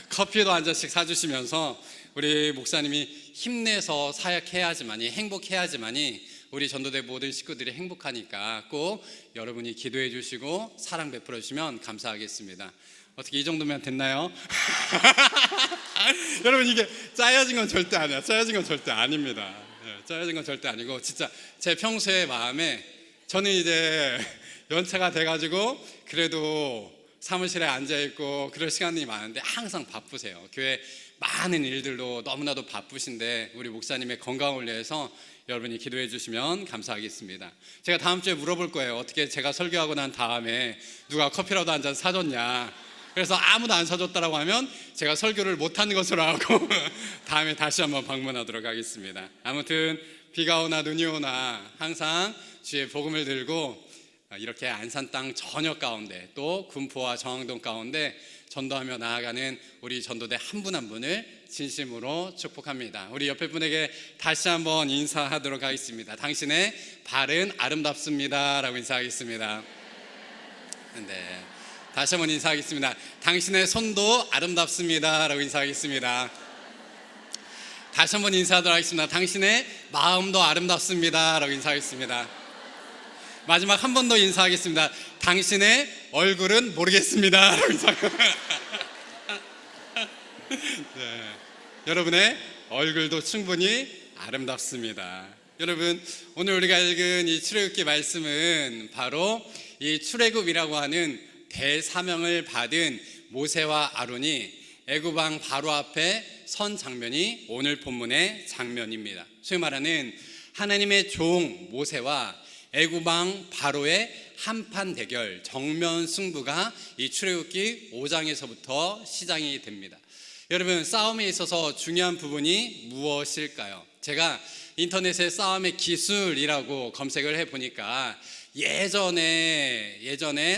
커피도 한 잔씩 사주시면서 우리 목사님이 힘내서 사역해야지만이 행복해야지만이 우리 전도대 모든 식구들이 행복하니까 꼭 여러분이 기도해 주시고 사랑 베풀어 주시면 감사하겠습니다. 어떻게 이 정도면 됐나요? 여러분 이게 짜여진 건 절대 아니야. 짜여진 건 절대 아닙니다. 짜여진 건 절대 아니고 진짜 제 평소의 마음에 저는 이제 연차가 돼가지고 그래도 사무실에 앉아있고 그럴 시간이 많은데 항상 바쁘세요. 교회 많은 일들로 너무나도 바쁘신데 우리 목사님의 건강을 위해서 여러분이 기도해 주시면 감사하겠습니다. 제가 다음 주에 물어볼 거예요. 어떻게 제가 설교하고 난 다음에 누가 커피라도 한 잔 사줬냐. 그래서 아무도 안 사줬다라고 하면 제가 설교를 못하는 것으로 하고 다음에 다시 한번 방문하도록 하겠습니다. 아무튼 비가 오나 눈이 오나 항상 주의 복음을 들고 이렇게 안산 땅 전역 가운데 또 군포와 정왕동 가운데 전도하며 나아가는 우리 전도대 한 분 한 분을 진심으로 축복합니다. 우리 옆에 분에게 다시 한번 인사하도록 하겠습니다. 당신의 발은 아름답습니다 라고 인사하겠습니다. 네. 다시 한번 인사하겠습니다. 당신의 손도 아름답습니다 라고 인사하겠습니다. 다시 한번 인사하도록 하겠습니다. 당신의 마음도 아름답습니다 라고 인사하겠습니다. 마지막 한 번 더 인사하겠습니다. 당신의 얼굴은 모르겠습니다 라고 인사하겠습니다. 네. 여러분의 얼굴도 충분히 아름답습니다. 여러분 오늘 우리가 읽은 이 출애굽기 말씀은 바로 이 출애굽이라고 하는 대사명을 받은 모세와 아론이 애굽 왕 바로 앞에 선 장면이 오늘 본문의 장면입니다. 소위 말하는 하나님의 종 모세와 애굽왕 바로의 한판 대결, 정면 승부가 이 출애굽기 5장에서부터 시작이 됩니다. 여러분, 싸움에 있어서 중요한 부분이 무엇일까요? 제가 인터넷에 싸움의 기술이라고 검색을 해보니까 예전에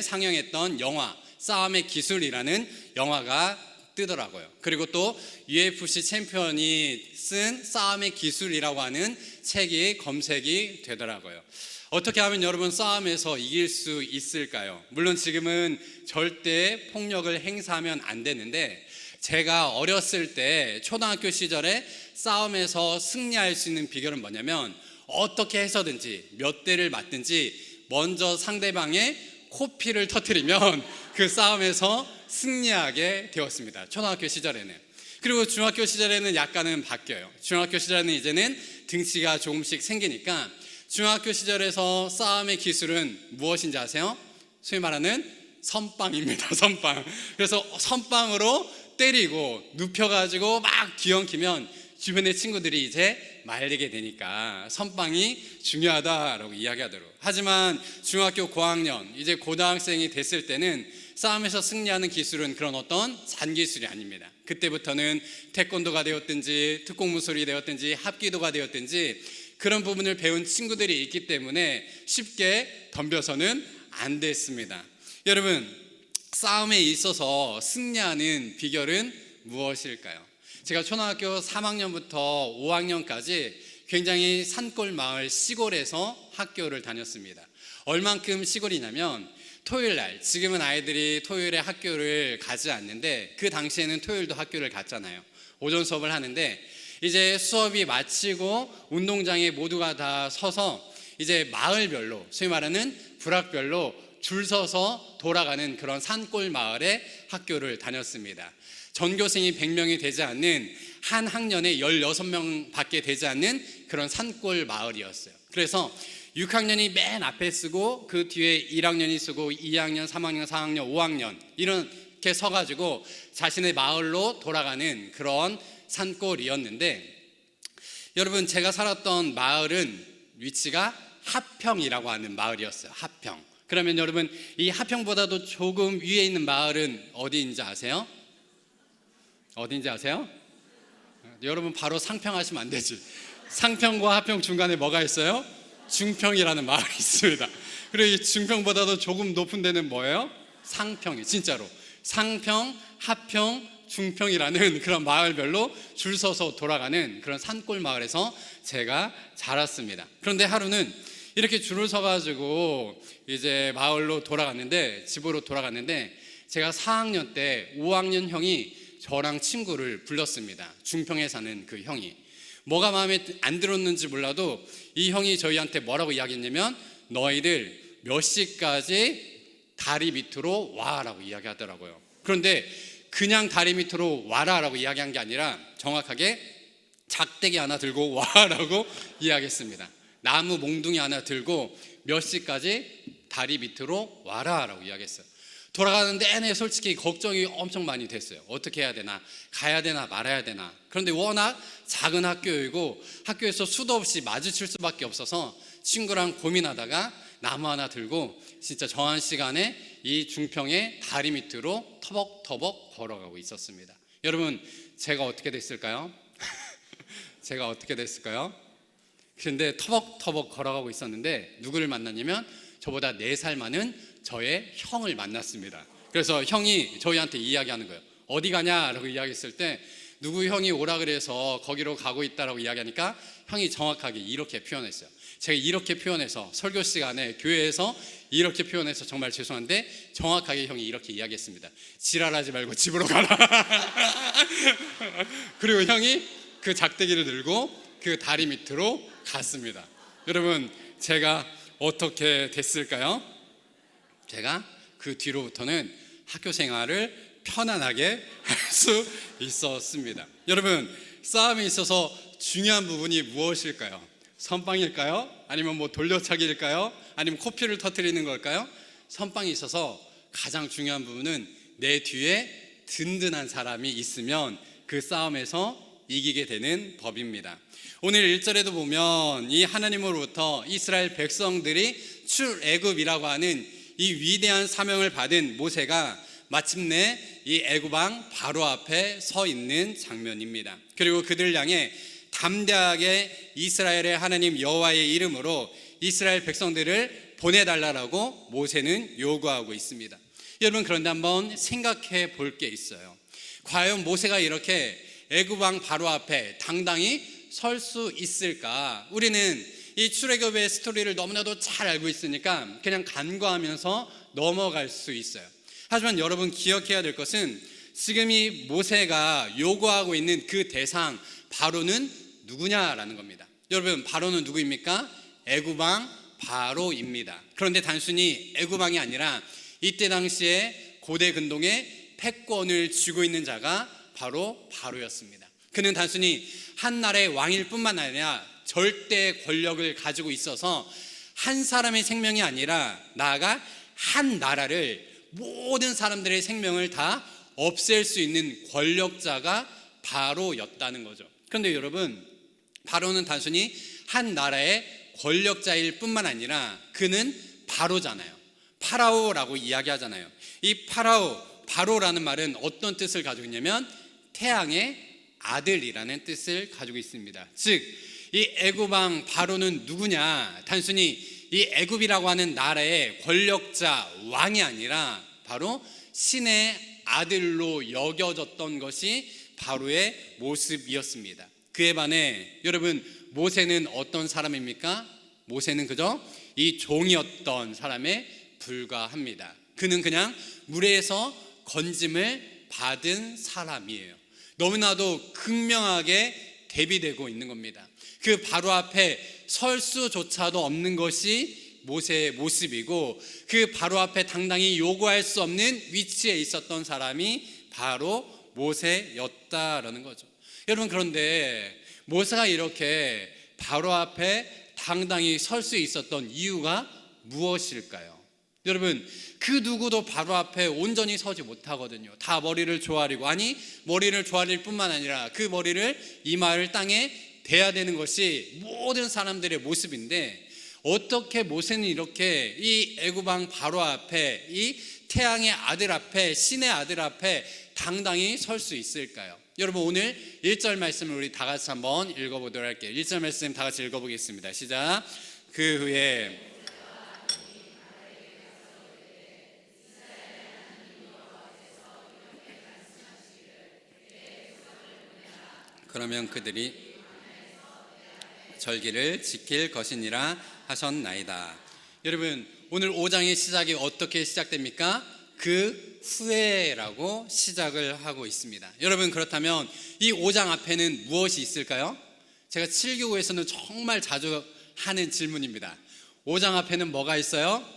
상영했던 영화 싸움의 기술이라는 영화가 뜨더라고요. 그리고 또 UFC 챔피언이 쓴 싸움의 기술이라고 하는 책이 검색이 되더라고요. 어떻게 하면 여러분 싸움에서 이길 수 있을까요? 물론 지금은 절대 폭력을 행사하면 안 되는데, 제가 어렸을 때 초등학교 시절에 싸움에서 승리할 수 있는 비결은 뭐냐면, 어떻게 해서든지 몇 대를 맞든지 먼저 상대방의 코피를 터뜨리면 그 싸움에서 승리하게 되었습니다. 초등학교 시절에는. 그리고 중학교 시절에는 약간은 바뀌어요. 중학교 시절에는 이제는 등치가 조금씩 생기니까 중학교 시절에서 싸움의 기술은 무엇인지 아세요? 소위 말하는 선빵입니다. 선빵. 그래서 선빵으로 때리고 눕혀가지고 막 뒤엉키면 주변의 친구들이 이제 말리게 되니까 선빵이 중요하다라고 이야기하더라고요. 하지만 중학교 고학년, 이제 고등학생이 됐을 때는 싸움에서 승리하는 기술은 그런 어떤 잔기술이 아닙니다. 그때부터는 태권도가 되었든지 특공무술이 되었든지 합기도가 되었든지 그런 부분을 배운 친구들이 있기 때문에 쉽게 덤벼서는 안 됐습니다. 여러분, 싸움에 있어서 승리하는 비결은 무엇일까요? 제가 초등학교 3학년부터 5학년까지 굉장히 산골 마을 시골에서 학교를 다녔습니다. 얼만큼 시골이냐면 토요일 날, 지금은 아이들이 토요일에 학교를 가지 않는데 그 당시에는 토요일도 학교를 갔잖아요. 오전 수업을 하는데 이제 수업이 마치고 운동장에 모두가 다 서서 이제 마을별로, 소위 말하는 부락별로 줄 서서 돌아가는 그런 산골 마을에 학교를 다녔습니다. 전교생이 100명이 되지 않는 한 학년에 16명밖에 되지 않는 그런 산골 마을이었어요. 그래서 6학년이 맨 앞에 쓰고 그 뒤에 1학년이 쓰고 2학년, 3학년, 4학년, 5학년 이렇게 서가지고 자신의 마을로 돌아가는 그런 산골이었는데, 여러분, 제가 살았던 마을은 위치가 하평이라고 하는 마을이었어요. 하평. 그러면 여러분, 이 하평보다도 조금 위에 있는 마을은 어디인지 아세요? 어디인지 아세요? 여러분 바로 상평 하시면 안 되지. 상평과 하평 중간에 뭐가 있어요? 중평이라는 마을이 있습니다. 그리고 이 중평보다도 조금 높은 데는 뭐예요? 상평이, 진짜로 상평, 하평, 중평이라는 그런 마을별로 줄 서서 돌아가는 그런 산골 마을에서 제가 자랐습니다. 그런데 하루는 이렇게 줄을 서가지고 이제 마을로 돌아갔는데, 집으로 돌아갔는데, 제가 4학년 때 5학년 형이 저랑 친구를 불렀습니다. 중평에 사는 그 형이. 뭐가 마음에 안 들었는지 몰라도 이 형이 저희한테 뭐라고 이야기했냐면, 너희들 몇 시까지 다리 밑으로 와라고 이야기하더라고요. 그런데 그냥 다리 밑으로 와라라고 이야기한 게 아니라 정확하게 작대기 하나 들고 와라고 이야기했습니다. 나무 몽둥이 하나 들고 몇 시까지 다리 밑으로 와라라고 이야기했어요. 돌아가는 내내 솔직히 걱정이 엄청 많이 됐어요. 어떻게 해야 되나, 가야 되나 말아야 되나. 그런데 워낙 작은 학교이고 학교에서 수도 없이 마주칠 수밖에 없어서 친구랑 고민하다가 나무 하나 들고 진짜 정한 시간에 이 중평의 다리 밑으로 터벅터벅 걸어가고 있었습니다. 여러분, 제가 어떻게 됐을까요? 제가 어떻게 됐을까요? 그런데 터벅터벅 걸어가고 있었는데 누구를 만났냐면 저보다 4살 많은 저의 형을 만났습니다. 그래서 형이 저희한테 이야기하는 거예요. 어디 가냐라고 이야기했을 때 누구 형이 오라 그래서 거기로 가고 있다라고 이야기하니까 형이 정확하게 이렇게 표현했어요. 제가 이렇게 표현해서 설교 시간에 교회에서 이렇게 표현해서 정말 죄송한데 정확하게 형이 이렇게 이야기했습니다. 지랄하지 말고 집으로 가라. 그리고 형이 그 작대기를 들고 그 다리 밑으로 갔습니다. 여러분, 제가 어떻게 됐을까요? 제가 그 뒤로부터는 학교 생활을 편안하게 할 수 있었습니다. 여러분, 싸움에 있어서 중요한 부분이 무엇일까요? 선빵일까요? 아니면 뭐 돌려차기일까요? 아니면 코피를 터뜨리는 걸까요? 선빵이 있어서 가장 중요한 부분은 내 뒤에 든든한 사람이 있으면 그 싸움에서 이기게 되는 법입니다. 오늘 1절에도 보면 이 하나님으로부터 이스라엘 백성들이 출애굽이라고 하는 이 위대한 사명을 받은 모세가 마침내 이 애굽 왕 바로 앞에 서 있는 장면입니다. 그리고 그들을 향해 담대하게 이스라엘의 하나님 여호와의 이름으로 이스라엘 백성들을 보내달라고 모세는 요구하고 있습니다. 여러분, 그런데 한번 생각해 볼 게 있어요. 과연 모세가 이렇게 애굽 왕 바로 앞에 당당히 설 수 있을까? 우리는 이 출애굽의 스토리를 너무나도 잘 알고 있으니까 그냥 간과하면서 넘어갈 수 있어요. 하지만 여러분, 기억해야 될 것은 지금 이 모세가 요구하고 있는 그 대상 바로는 누구냐라는 겁니다. 여러분, 바로는 누구입니까? 애굽 왕 바로입니다. 그런데 단순히 애굽 왕이 아니라 이때 당시에 고대 근동의 패권을 쥐고 있는 자가 바로 바로였습니다. 그는 단순히 한 나라의 왕일 뿐만 아니라 절대 권력을 가지고 있어서 한 사람의 생명이 아니라 나아가 한 나라를, 모든 사람들의 생명을 다 없앨 수 있는 권력자가 바로였다는 거죠. 그런데 여러분, 바로는 단순히 한 나라의 권력자일 뿐만 아니라 그는 바로잖아요. 파라오라고 이야기하잖아요. 이 바로라는 말은 어떤 뜻을 가지고 있냐면 태양의 아들이라는 뜻을 가지고 있습니다. 즉, 이 애굽 왕 바로는 누구냐? 단순히 이 애굽이라고 하는 나라의 권력자 왕이 아니라 바로 신의 아들로 여겨졌던 것이 바로의 모습이었습니다. 그에 반해 여러분, 모세는 어떤 사람입니까? 모세는 그저 이 종이었던 사람에 불과합니다. 그는 그냥 무리에서 건짐을 받은 사람이에요. 너무나도 극명하게 대비되고 있는 겁니다. 그 바로 앞에 설 수조차도 없는 것이 모세의 모습이고, 그 바로 앞에 당당히 요구할 수 없는 위치에 있었던 사람이 바로 모세였다라는 거죠. 여러분, 그런데 모세가 이렇게 바로 앞에 당당히 설 수 있었던 이유가 무엇일까요? 여러분, 그 누구도 바로 앞에 온전히 서지 못하거든요. 다 머리를 조아리고, 아니 머리를 조아릴 뿐만 아니라 그 머리를 이마를 땅에 대야 되는 것이 모든 사람들의 모습인데, 어떻게 모세는 이렇게 이 애굽 왕 바로 앞에, 이 태양의 아들 앞에, 신의 아들 앞에 당당히 설 수 있을까요? 여러분, 오늘 1절 말씀을 우리 다 같이 한번 읽어보도록 할게요. 1절 말씀 다 같이 읽어보겠습니다. 시작. 그 후에 그러면 그들이 절기를 지킬 것이니라 하셨나이다. 여러분, 오늘 5장의 시작이 어떻게 시작됩니까? 그 후에라고 시작을 하고 있습니다. 여러분, 그렇다면 이 5장 앞에는 무엇이 있을까요? 제가 7교구에서는 정말 자주 하는 질문입니다. 5장 앞에는 뭐가 있어요?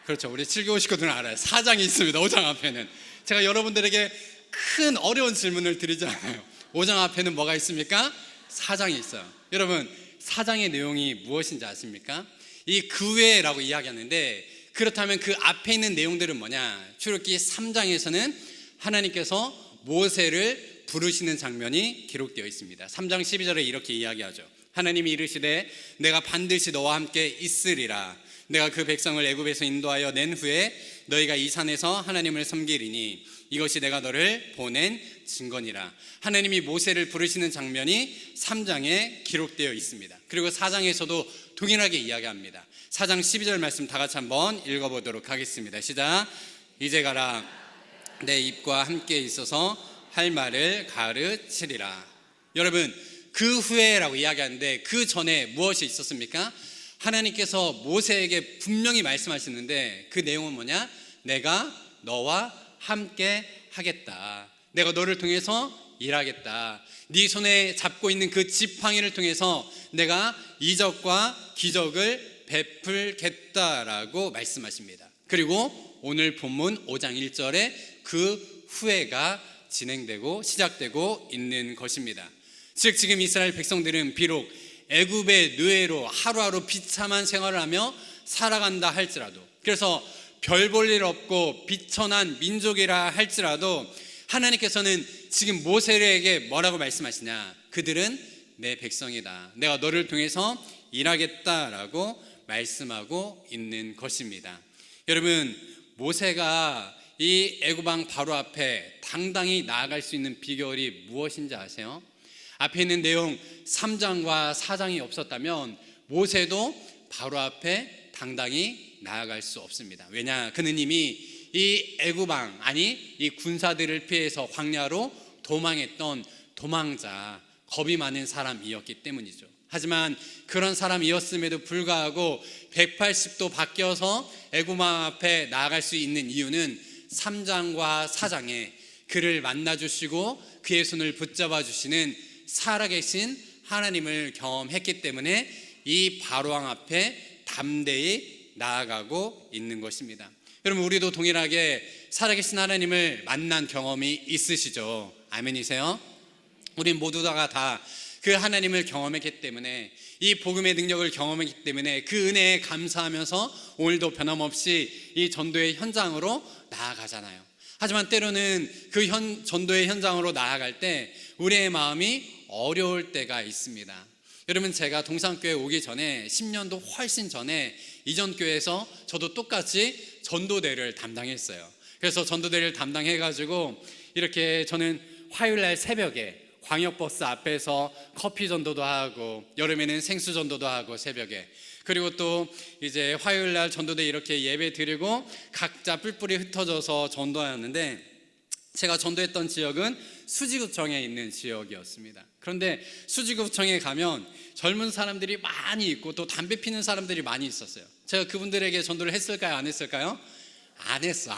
그렇죠, 우리 7교구 식구들은 알아요. 4장이 있습니다. 5장 앞에는. 제가 여러분들에게 큰 어려운 질문을 드리지 않아요. 5장 앞에는 뭐가 있습니까? 4장이 있어요. 여러분, 4장의 내용이 무엇인지 아십니까? 이 그 외라고 이야기하는데, 그렇다면 그 앞에 있는 내용들은 뭐냐? 출애굽기 3장에서는 하나님께서 모세를 부르시는 장면이 기록되어 있습니다. 3장 12절에 이렇게 이야기하죠. 하나님이 이르시되 내가 반드시 너와 함께 있으리라. 내가 그 백성을 애굽에서 인도하여 낸 후에 너희가 이 산에서 하나님을 섬기리니 이것이 내가 너를 보낸 증거니라. 하나님이 모세를 부르시는 장면이 3장에 기록되어 있습니다. 그리고 4장에서도 동일하게 이야기합니다. 4장 12절 말씀 다 같이 한번 읽어보도록 하겠습니다. 시작. 이제 가라. 내 입과 함께 있어서 할 말을 가르치리라. 여러분, 그 후에라고 이야기하는데 그 전에 무엇이 있었습니까? 하나님께서 모세에게 분명히 말씀하시는데 그 내용은 뭐냐? 내가 너와 함께 하겠다. 내가 너를 통해서 일하겠다. 네 손에 잡고 있는 그 지팡이를 통해서 내가 이적과 기적을 베풀겠다라고 말씀하십니다. 그리고 오늘 본문 5장 1절에 그 후회가 진행되고 시작되고 있는 것입니다. 즉, 지금 이스라엘 백성들은 비록 애굽의 노예로 하루하루 비참한 생활을 하며 살아간다 할지라도, 그래서 별 볼 일 없고 비천한 민족이라 할지라도 하나님께서는 지금 모세에게 뭐라고 말씀하시냐? 그들은 내 백성이다. 내가 너를 통해서 일하겠다라고 말씀하고 있는 것입니다. 여러분, 모세가 이 애굽왕 바로 앞에 당당히 나아갈 수 있는 비결이 무엇인지 아세요? 앞에 있는 내용 3장과 4장이 없었다면 모세도 바로 앞에 당당히 나아갈 수 없습니다. 왜냐? 그는 이미 이 애굽왕, 아니 이 군사들을 피해서 광야로 도망했던 도망자, 겁이 많은 사람이었기 때문이죠. 하지만 그런 사람이었음에도 불구하고 180도 바뀌어서 애굽왕 앞에 나아갈 수 있는 이유는 3장과 4장에 그를 만나주시고 그의 손을 붙잡아 주시는 살아계신 하나님을 경험했기 때문에 이 바로왕 앞에 담대히 나아가고 있는 것입니다. 여러분, 우리도 동일하게 살아계신 하나님을 만난 경험이 있으시죠? 아멘이세요? 우리 모두가 다 그 하나님을 경험했기 때문에, 이 복음의 능력을 경험했기 때문에 그 은혜에 감사하면서 오늘도 변함없이 이 전도의 현장으로 나아가잖아요. 하지만 때로는 그 전도의 현장으로 나아갈 때 우리의 마음이 어려울 때가 있습니다. 여러분, 제가 동산교회 오기 전에 10년도 훨씬 전에 이전 교회에서 저도 똑같이 전도대를 담당했어요. 그래서 전도대를 담당해가지고 이렇게 저는 화요일날 새벽에 광역버스 앞에서 커피 전도도 하고, 여름에는 생수 전도도 하고 새벽에, 그리고 또 이제 화요일날 전도대 이렇게 예배 드리고 각자 뿔뿔이 흩어져서 전도하였는데, 제가 전도했던 지역은 수지구청에 있는 지역이었습니다. 그런데 수지구청에 가면 젊은 사람들이 많이 있고 또 담배 피는 사람들이 많이 있었어요. 제가 그분들에게 전도를 했을까요? 안 했을까요? 안 했어.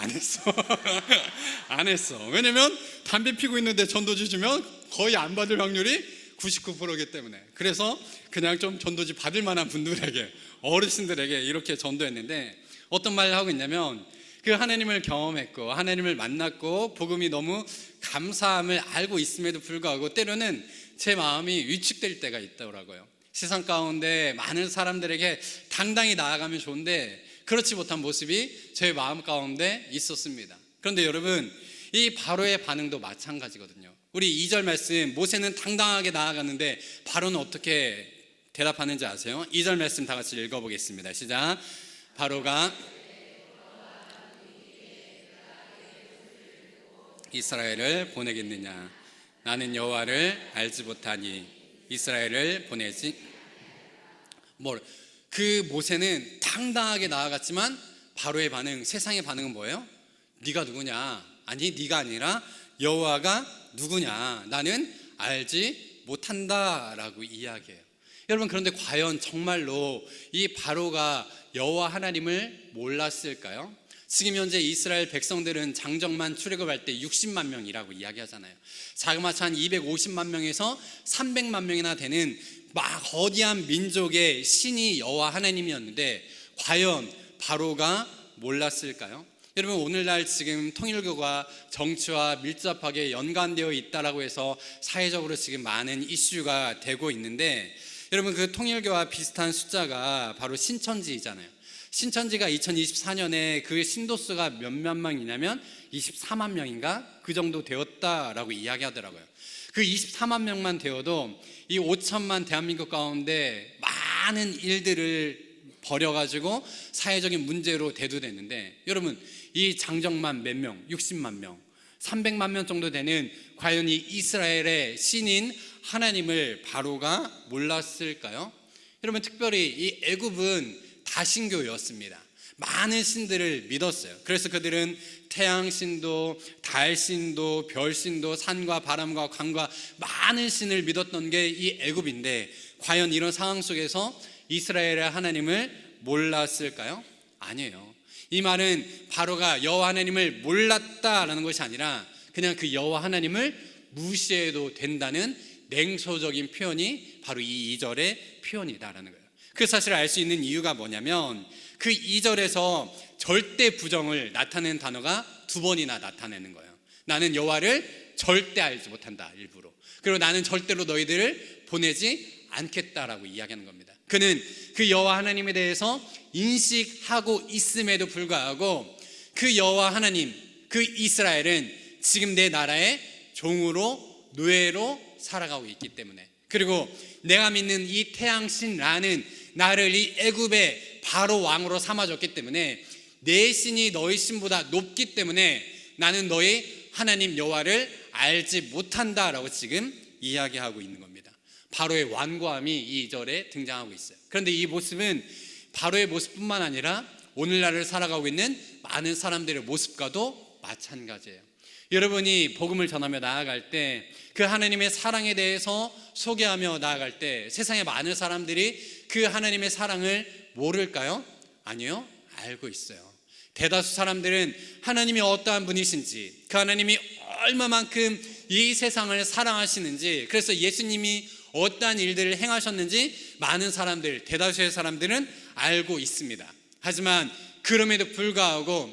안 했어. 왜냐면 담배 피고 있는데 전도지 주면 거의 안 받을 확률이 99%이기 때문에. 그래서 그냥 좀 전도지 받을 만한 분들에게, 어르신들에게 이렇게 전도했는데, 어떤 말을 하고 있냐면, 그 하나님을 경험했고 하나님을 만났고 복음이 너무 감사함을 알고 있음에도 불구하고 때로는 제 마음이 위축될 때가 있더라고요. 세상 가운데 많은 사람들에게 당당히 나아가면 좋은데 그렇지 못한 모습이 제 마음 가운데 있었습니다. 그런데 여러분, 이 바로의 반응도 마찬가지거든요. 우리 2절 말씀, 모세는 당당하게 나아갔는데 바로는 어떻게 대답하는지 아세요? 2절 말씀 다 같이 읽어보겠습니다. 시작. 바로가 이스라엘을 보내겠느냐? 나는 여호와를 알지 못하니 이스라엘을 보내지. 그 모세는 당당하게 나아갔지만 바로의 반응, 세상의 반응은 뭐예요? 네가 누구냐? 아니, 네가 아니라 여호와가 누구냐? 나는 알지 못한다라고 이야기해요. 여러분, 그런데 과연 정말로 이 바로가 여호와 하나님을 몰랐을까요? 지금 현재 이스라엘 백성들은 장정만 출애굽할 때 60만 명이라고 이야기하잖아요. 자그마치 한 250만 명에서 300만 명이나 되는 막 거대한 민족의 신이 여호와 하나님이었는데 과연 바로가 몰랐을까요? 여러분, 오늘날 지금 통일교가 정치와 밀접하게 연관되어 있다라고 해서 사회적으로 지금 많은 이슈가 되고 있는데, 여러분, 그 통일교와 비슷한 숫자가 바로 신천지이잖아요. 신천지가 2024년에 그 신도수가 몇몇 명이냐면 24만 명인가? 그 정도 되었다라고 이야기하더라고요. 그 24만 명만 되어도 이 5천만 대한민국 가운데 많은 일들을 버려가지고 사회적인 문제로 대두됐는데, 여러분, 이 장정만 몇 명, 60만 명, 300만 명 정도 되는 과연 이 이스라엘의 신인 하나님을 바로가 몰랐을까요? 여러분, 특별히 이 애굽은 다신교였습니다. 많은 신들을 믿었어요. 그래서 그들은 태양신도, 달신도, 별신도, 산과 바람과 강과 많은 신을 믿었던 게 이 애굽인데, 과연 이런 상황 속에서 이스라엘의 하나님을 몰랐을까요? 아니에요. 이 말은 바로가 여호와 하나님을 몰랐다라는 것이 아니라 그냥 그 여호와 하나님을 무시해도 된다는 냉소적인 표현이 바로 이 2절의 표현이다라는 거예요. 그 사실을 알 수 있는 이유가 뭐냐면, 그 2절에서 절대 부정을 나타내는 단어가 2번이나 나타내는 거예요. 나는 여호와를 절대 알지 못한다, 일부러. 그리고 나는 절대로 너희들을 보내지 않겠다라고 이야기하는 겁니다. 그는 그 여호와 하나님에 대해서 인식하고 있음에도 불구하고 그 여호와 하나님, 그 이스라엘은 지금 내 나라의 종으로 노예로 살아가고 있기 때문에, 그리고 내가 믿는 이 태양신 라는 나를 이 애굽의 바로 왕으로 삼아줬기 때문에 내 신이 너희 신보다 높기 때문에 나는 너희 하나님 여호와를 알지 못한다라고 지금 이야기하고 있는 겁니다. 바로의 완고함이 2절에 등장하고 있어요. 그런데 이 모습은 바로의 모습뿐만 아니라 오늘날을 살아가고 있는 많은 사람들의 모습과도 마찬가지예요. 여러분이 복음을 전하며 나아갈 때, 그 하나님의 사랑에 대해서 소개하며 나아갈 때 세상의 많은 사람들이 그 하나님의 사랑을 모를까요? 아니요, 알고 있어요. 대다수 사람들은 하나님이 어떠한 분이신지, 그 하나님이 얼마만큼 이 세상을 사랑하시는지, 그래서 예수님이 어떠한 일들을 행하셨는지 많은 사람들, 대다수의 사람들은 알고 있습니다. 하지만 그럼에도 불구하고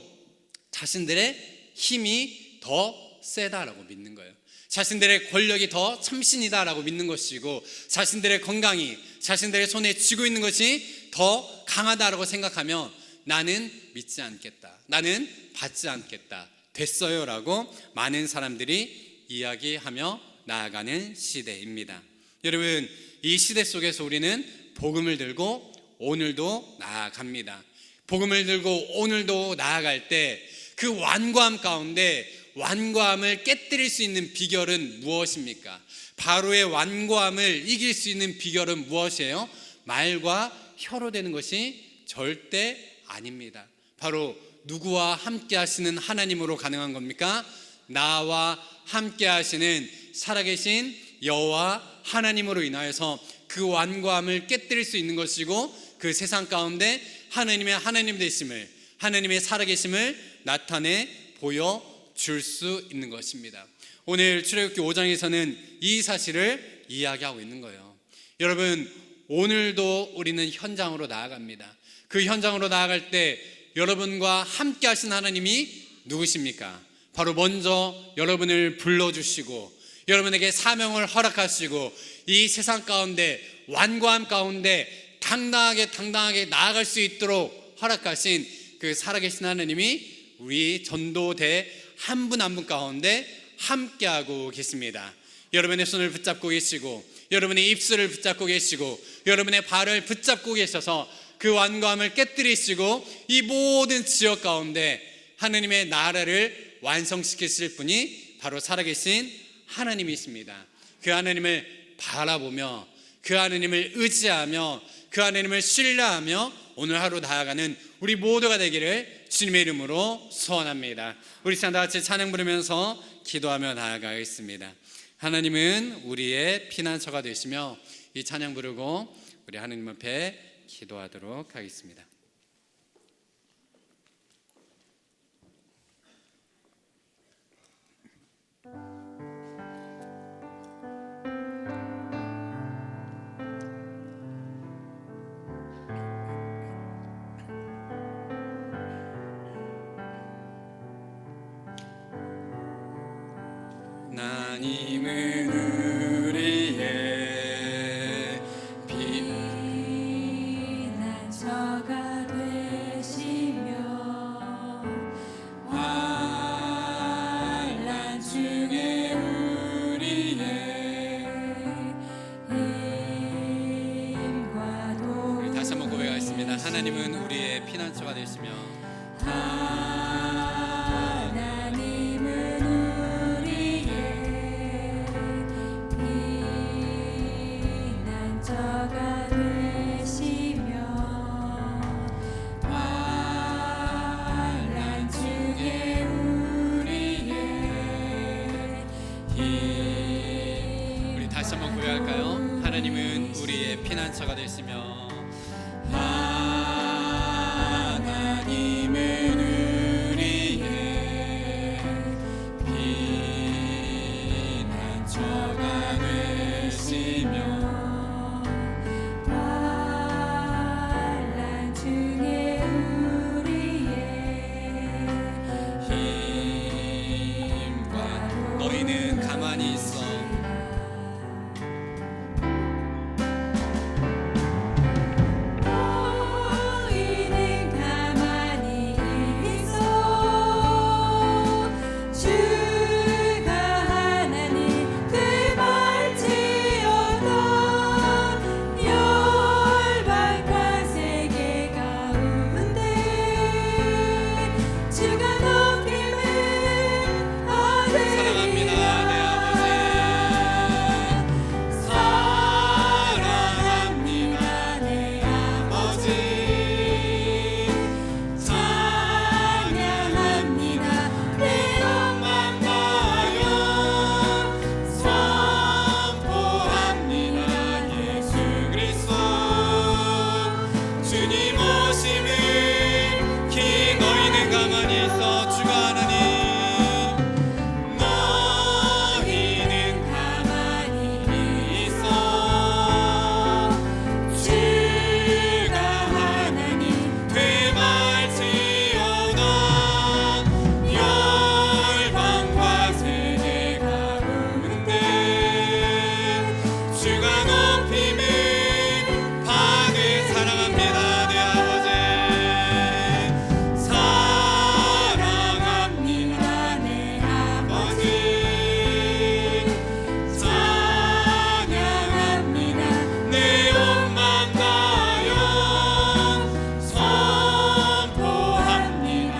자신들의 힘이 더 세다라고 믿는 거예요. 자신들의 권력이 더 참신이다라고 믿는 것이고, 자신들의 건강이 자신들의 손에 쥐고 있는 것이 더 강하다라고 생각하며 나는 믿지 않겠다, 나는 받지 않겠다, 됐어요라고 많은 사람들이 이야기하며 나아가는 시대입니다. 여러분, 이 시대 속에서 우리는 복음을 들고 오늘도 나아갑니다. 복음을 들고 오늘도 나아갈 때 그 완고함 가운데 완고함을 깨뜨릴 수 있는 비결은 무엇입니까? 바로의 완고함을 이길 수 있는 비결은 무엇이에요? 말과 혀로 되는 것이 절대 아닙니다. 바로 누구와 함께 하시는 하나님으로 가능한 겁니까? 나와 함께 하시는 살아계신 여호와 하나님으로 인하여서 그 완고함을 깨뜨릴 수 있는 것이고, 그 세상 가운데 하나님의 하나님 되심을, 하나님의 살아계심을 나타내 보여줄 수 있는 것입니다. 오늘 출애굽기 5장에서는 이 사실을 이야기하고 있는 거예요. 여러분, 오늘도 우리는 현장으로 나아갑니다. 그 현장으로 나아갈 때 여러분과 함께 하신 하나님이 누구십니까? 바로 먼저 여러분을 불러주시고 여러분에게 사명을 허락하시고 이 세상 가운데 완고함 가운데 당당하게 나아갈 수 있도록 허락하신 그 살아계신 하나님이 우리 전도대 한 분 한 분 가운데 함께하고 계십니다. 여러분의 손을 붙잡고 계시고, 여러분의 입술을 붙잡고 계시고, 여러분의 발을 붙잡고 계셔서 그 완고함을 깨뜨리시고 이 모든 지역 가운데 하나님의 나라를 완성시키실 분이 바로 살아계신 하나님이십니다. 그 하나님을 바라보며, 그 하나님을 의지하며, 그 하나님을 신뢰하며 오늘 하루 나아가는 우리 모두가 되기를 주님의 이름으로 소원합니다. 우리 다 같이 찬양 부르면서 기도하며 나아가겠습니다. 하나님은 우리의 피난처가 되시며, 이 찬양 부르고 우리 하나님 앞에 기도하도록 하겠습니다. 하나님은 우리의 피난처가 되시며 환난 중에 우리의 힘과 도움. 우리 다시 한번 고백하겠습니다. 하나님은 우리의 피난처가 되시며 다시 한번 고백할까요? 하나님은 우리의 피난처가 되시며 하나님은 우리의 피난처가 되시며 환난 중에 우리의 힘과 너희는 가만히 있어 모심을 기 너희는 가만히 있어 주가 하나님 너희는 가만히 있어 주가 하나님 되말지어다 열방과 세계 가운데 주가 높임을 받을 사랑합니다 내 아버지 사랑합니다 내 아버지 찬양합니다 내 온 맘 다하여 선포합니다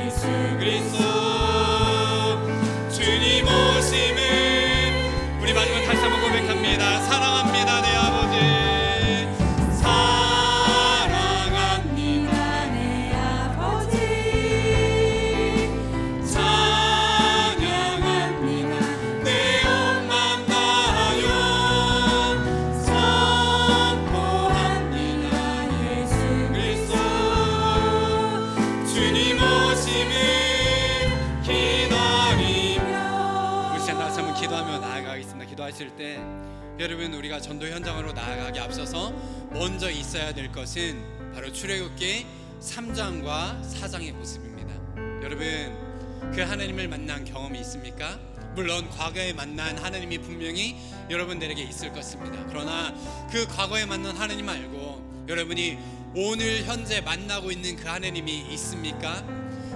예수 그리스도 주님 오심을 우리 마지막 다시 한번 고백합니다 사랑합니다 내 아버지 사랑합니다 내 아버지 찬양합니다 내 온 맘 다하여 선포합니다 예수 그리스도 주님 오심을 기다리며 우리 시간 다시 한번 기도하며 나아가겠습니다. 기도하실 때 여러분 우리가 전도 현장으로 나아가기 앞서서 먼저 있어야 될 것은 바로 출애굽기 3장과 4장의 모습입니다. 여러분 그 하나님을 만난 경험이 있습니까? 물론 과거에 만난 하나님이 분명히 여러분들에게 있을 것입니다. 그러나 그 과거에 만난 하나님 말고 여러분이 오늘 현재 만나고 있는 그 하나님이 있습니까?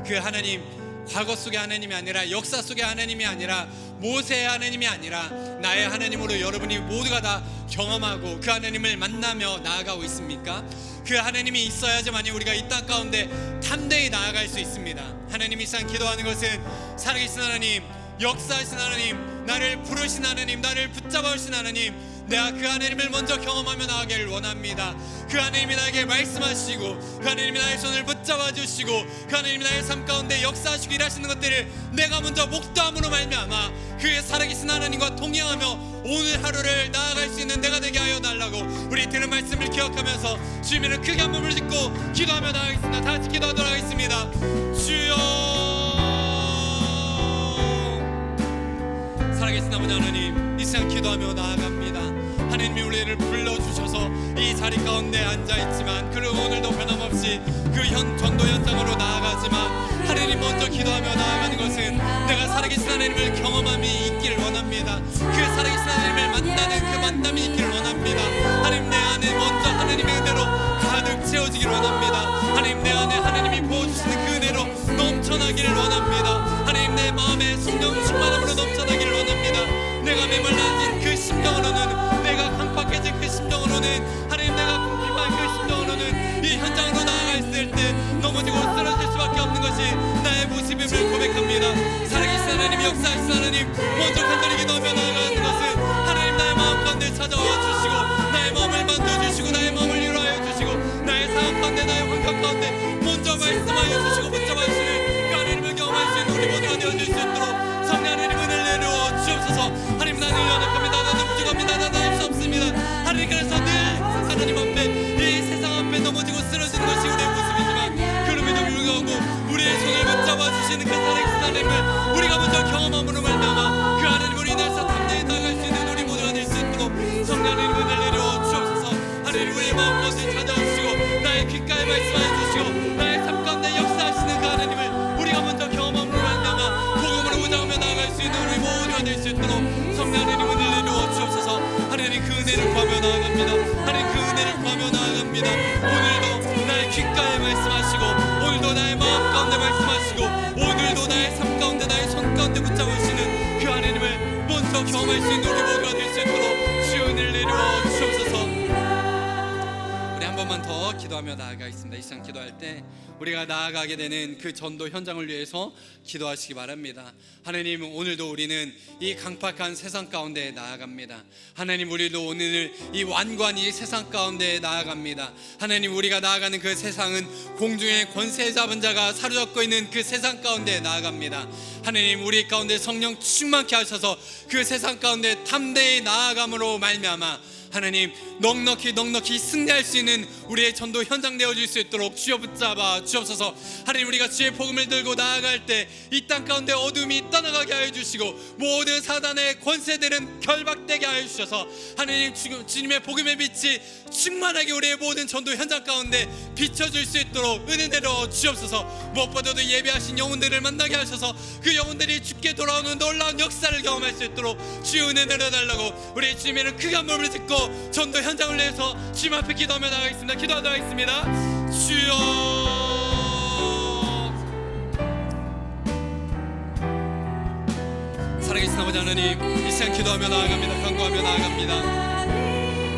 그 하나님 과거 속의 하나님이 아니라 역사 속의 하나님이 아니라 모세의 하나님이 아니라 나의 하나님으로 여러분이 모두가 다 경험하고 그 하나님을 만나며 나아가고 있습니까? 그 하나님이 있어야지만이 우리가 이 땅 가운데 담대히 나아갈 수 있습니다. 하나님이 상 기도하는 것은 살아계신 하나님, 역사하신 하나님, 나를 부르신 하나님, 나를 붙잡아 오신 하나님, 내가 그 하나님을 먼저 경험하며 나아가기를 원합니다. 그 하나님이 나에게 말씀하시고 그 하나님이 나의 손을 붙잡아 주시고 그 하나님이 나의 삶 가운데 역사하시고 일하시는 것들을 내가 먼저 목도함으로 말미암아 그 살아계신 하나님과 동행하며 오늘 하루를 나아갈 수 있는 내가 되게 하여 달라고 우리 들은 말씀을 기억하면서 주님을 크게 한 몸을 짓고 기도하며 나아가겠습니다. 다 같이 기도하도록 하겠습니다. 주여 살아계신 아버지 하나님 이 시간 기도하며 나아갑니다. 하나님이 우리를 불러주셔서 이 자리 가운데 앉아있지만 그리고 오늘도 변함없이 그 전도 현장으로 나아가지만 하나님 먼저 기도하며 나아가는 것은 내가 살아계신 하나님을 경험함이 있기를 원합니다. 그 살아계신 하나님을 만나는 그 만남이 있기를 원합니다. 하나님 내 안에 먼저 하나님의 은혜로 가득 채워지기를 원합니다. 하나님 내 안에 하나님이 부어주시는 그 은혜로 넘쳐나기를 원합니다. 하나님 내 마음에 성령 충만함으로 넘쳐나기를 원합니다. 내가 메말라진 그 심정으로는 내가 강팍해진 그 심정으로는 하나님 내가 궁핍한 그 심정으로는 이 현장으로 나아갔을 때 넘어지고 쓰러질 수밖에 없는 것이 나의 모습임을 고백합니다. 살아계신 하나님 역사하신 하나님 먼저 간절히 기도하며 나아가는 것은 하나님 나의 마음 가운데 찾아와 주시고 나의 마음을 만져주시고 나의 마음을 위로하여 주시고 나의 상황 가운데 나의 환경 가운데 먼저 말씀하여 주시고 붙잡아 주시는 그 하나님을 경험할 수 있는 우리 모두가 되어줄 수 있도록 성령 하나님 은혜를 내려 주옵소서. 하나님 나는 연약합니다. 나는 부족합니다. 나는 할 수 없습니다. 하나님 그래서 늘 하나님 앞에 이 세상 앞에 넘어지고 쓰러지는 것이 우리의 모습이지만 그럼에도 불구하고 우리의 손을 붙잡아 주시는 그 살아계신 하나님을 우리가 먼저 경험함으로 말미암아 그 하나님으로 인해서 담대히 나아갈 수 있는 우리 모두가 될 수 있도록 성령 하나님 은혜를 내려 주옵소서. 하나님 우리의 마음 가운데 찾아오시고 나의 귓가에 말씀하여 주시고 나의 삶 가운데 역사하시는 그 하나님을 우리가 먼저 경험함으로 말미암아 복음으로 무장하며 나아갈 수 있는 우리 모두가 될 수 있도록 성령 하나님 은혜를 내려 주옵소서. 하나님 그 은혜를 구하며 나아갑니다. 하나님 그 은혜를 구하며 나아갑니다. 오늘도 나의 귓가에 말씀하시고 오늘도 나의 마음 가운데 말씀하시고 오늘도 나의 삶 가운데 나의 손 가운데 붙잡으시는 그 하나님을 먼저 경험할 수 있는 우리 모두가 될 수 있도록 주의 은혜를 내려 주옵소서. 우리 한 번만 더 기도하며 나아가겠습니다. 이 시간 기도할 때 우리가 나아가게 되는 그 전도 현장을 위해서 기도하시기 바랍니다. 하나님 오늘도 우리는 이 강팍한 세상 가운데 나아갑니다. 하나님 우리도 오늘 이 완고한 이 세상 가운데 나아갑니다. 하나님 우리가 나아가는 그 세상은 공중의 권세 잡은 자가 사로잡고 있는 그 세상 가운데 나아갑니다. 하나님 우리 가운데 성령 충만케 하셔서 그 세상 가운데 담대히 나아감으로 말미암아 하나님 넉넉히 승리할 수 있는 우리의 전도 현장 되어질 수 있도록 주여 붙잡아 주옵소서. 하나님, 우리가 주의 복음을 들고 나아갈 때 이 땅 가운데 어둠이 떠나가게 하여 주시고 모든 사단의 권세들은 결박되게 하여 주셔서 하나님, 주님의 복음의 빛이 충만하게 우리의 모든 전도 현장 가운데 비춰줄 수 있도록 은혜 내려 주옵소서. 무엇보다도 예배하신 영혼들을 만나게 하셔서 그 영혼들이 주께 돌아오는 놀라운 역사를 경험할 수 있도록 주의 은혜 내려달라고 우리 주님의 이름 크게 한 몸을 듣고 전도 현장을 위해서 주님 앞에 기도하며 나가겠습니다. 기도하도록 하겠습니다. 주여, 살아계신 아버지 하나님, 이 시간 기도하며 나아갑니다. 간구하며 나아갑니다.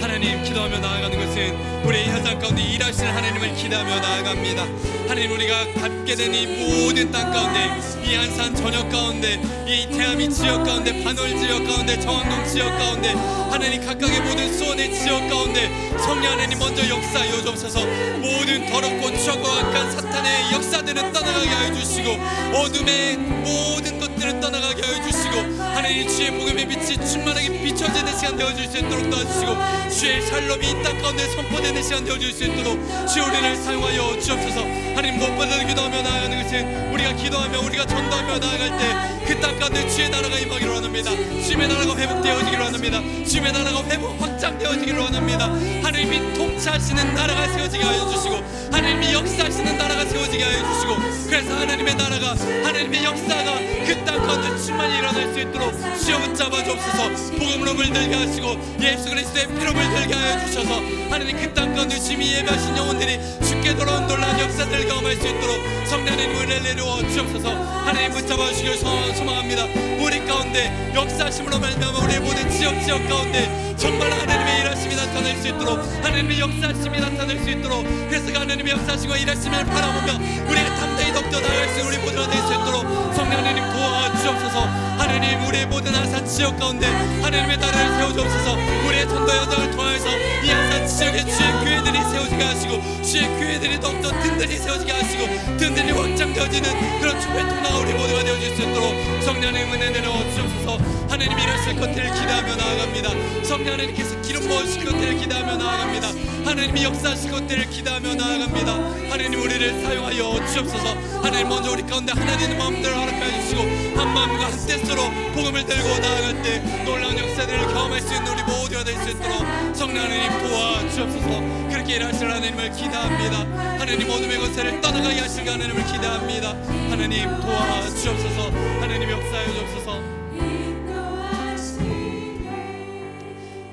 하나님, 기도하며 나아가는 것은 우리의 현장 가운데 일하시는 하나님을 기대하며 나아갑니다. 하나님, 우리가 갖게 된 이 모든 땅 가운데, 이 안산 전역 가운데, 이 태아미 지역 가운데, 반월 지역 가운데, 정안동 지역 가운데, 하나님 각각의 모든 수원의 지역 가운데 성령 하나님 먼저 역사하여 주옵소서. 모든 더럽고 추악과 악한 사탄의 역사들은 떠나가게 하여 주시고 어둠의 모든 것들은 떠나가게 하여 주시고 하나님, 주의 복음의 빛이 충만하게 비춰지는 시간 되어줄 수 있도록 도와주시고 주의 샬롬이 이 땅 가운데 선포되는 시간 되어줄 수 있도록 주의 우리를 사용하여 주옵소서. 하나님, 무엇보다도 기도하며 나아가는 것은 우리가 기도하며 우리가 전도하며 나아갈 때 그 땅 가운데 주의 나라가 임하기를 원합니다. 주의 나라가 회복되어지기를 원합니다. 주의 나라가 회복 확장되어지기를 원합니다. 하나님이 통치하시는 나라가 세워지게 하여 주시고 하나님이 역사하시는 나라가 세워지게 하여 주시고 그래서 하나님의 나라가, 하나님의 역사가 그 땅 가운데 충만히 일어날 수 있도록 주여 붙잡아 주옵소서. 복음으로 물들게 하시고 예수 그리스도의 피로 물들게 하여 주셔서 하나님, 그 땅 가운데 주님이 예배하신 영혼들이 주께 돌아온 놀라운 역사들을 경험할 수 있도록 성령의 은혜를 내려와 주옵소서. 하나님, 붙잡아 주시길 소망합니다. 우리 가운데 역사하심으로 말미암아 우리의 모든 지역 가운데 정말 하나님의 일하심이 나타날 수 있도록, 하나님의 역사하심이 나타날 수 있도록, 그래서 하나님의 역사하심과 일하심을 바라보며 우리가 담대히 더욱더 나아갈 수 있는 우리 모두가 될 수 있도록 성령 하나님 도와주옵소서. 하나님, 우리의 모든 안산 지역 가운데 하나님의 나라를 세워주옵소서. 우리의 전도 현장을 통해서 이 안산 지역에 주의 교회들이 세워지게 하시고 주의 교회들이 더욱더 든든히 세워지게 하시고 든든히 확장되어지는 그런 축복의 통로가 우리 모두가 되어질 수 있도록 성령의 은혜 내려 주옵소서. 하나님, 일하실 것들을 기대하며 나아갑니다. 성령 하나님께서 기름 부으실 것들을 기대하며 나아갑니다. 하나님이 역사하실 것들을 기대하며 나아갑니다. 하나님, 우리를 사용하여 주옵소서. 하나님, 먼저 우리 가운데 하나님의 마음들을 허락하여 주시고 한 마음과 한 뜻으로 복음을 들고 나아갈 때 놀라운 역사들을 경험할 수 있는 우리 모두가 될 수 있도록 성령 하나님 도와주옵소서. 그렇게 일하실 하나님을 기대합니다. 하나님, 어둠의 권세를 떠나가게 하실 하나님을 기대합니다. 하나님, 도와주옵소서. 하나님, 역사하여 주옵소서.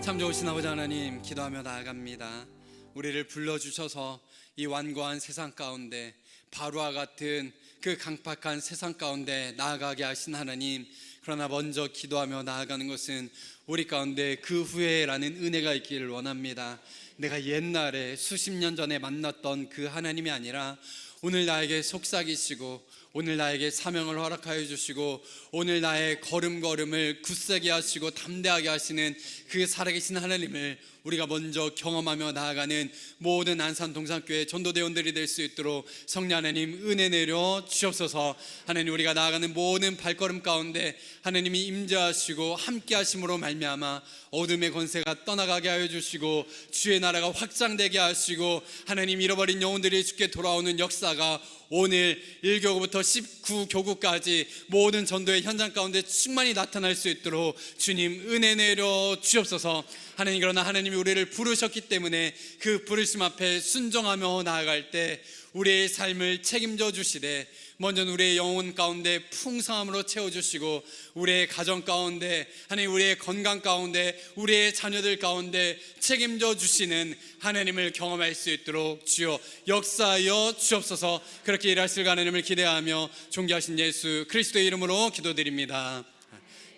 참 좋으신 아버지 하나님, 기도하며 나아갑니다. 우리를 불러주셔서 이 완고한 세상 가운데, 바로와 같은 그 강팍한 세상 가운데 나아가게 하신 하나님, 그러나 먼저 기도하며 나아가는 것은 우리 가운데 그 후회라는 은혜가 있기를 원합니다. 내가 옛날에 수십 년 전에 만났던 그 하나님이 아니라 오늘 나에게 속삭이시고 오늘 나에게 사명을 허락하여 주시고 오늘 나의 걸음걸음을 굳세게 하시고 담대하게 하시는 그 살아계신 하나님을 우리가 먼저 경험하며 나아가는 모든 안산 동산교회 전도대원들이 될 수 있도록 성령 하나님 은혜 내려 주옵소서. 하나님, 우리가 나아가는 모든 발걸음 가운데 하나님이 임재하시고 함께 하심으로 말미암아 어둠의 권세가 떠나가게 하여 주시고 주의 나라가 확장되게 하시고 하나님, 잃어버린 영혼들이 주께 돌아오는 역사가 오늘 1교구부터 19교구까지 모든 전도의 현장 가운데 충만히 나타날 수 있도록 주님 은혜 내려 주옵소서. 하나님, 그러나 하나님이 우리를 부르셨기 때문에 그 부르심 앞에 순종하며 나아갈 때 우리의 삶을 책임져 주시되 먼저는 우리의 영혼 가운데 풍성함으로 채워주시고 우리의 가정 가운데, 하나님 우리의 건강 가운데, 우리의 자녀들 가운데 책임져 주시는 하나님을 경험할 수 있도록 주여 역사하여 주옵소서. 그렇게 일하실 하나님을 기대하며 존귀하신 예수 그리스도의 이름으로 기도드립니다.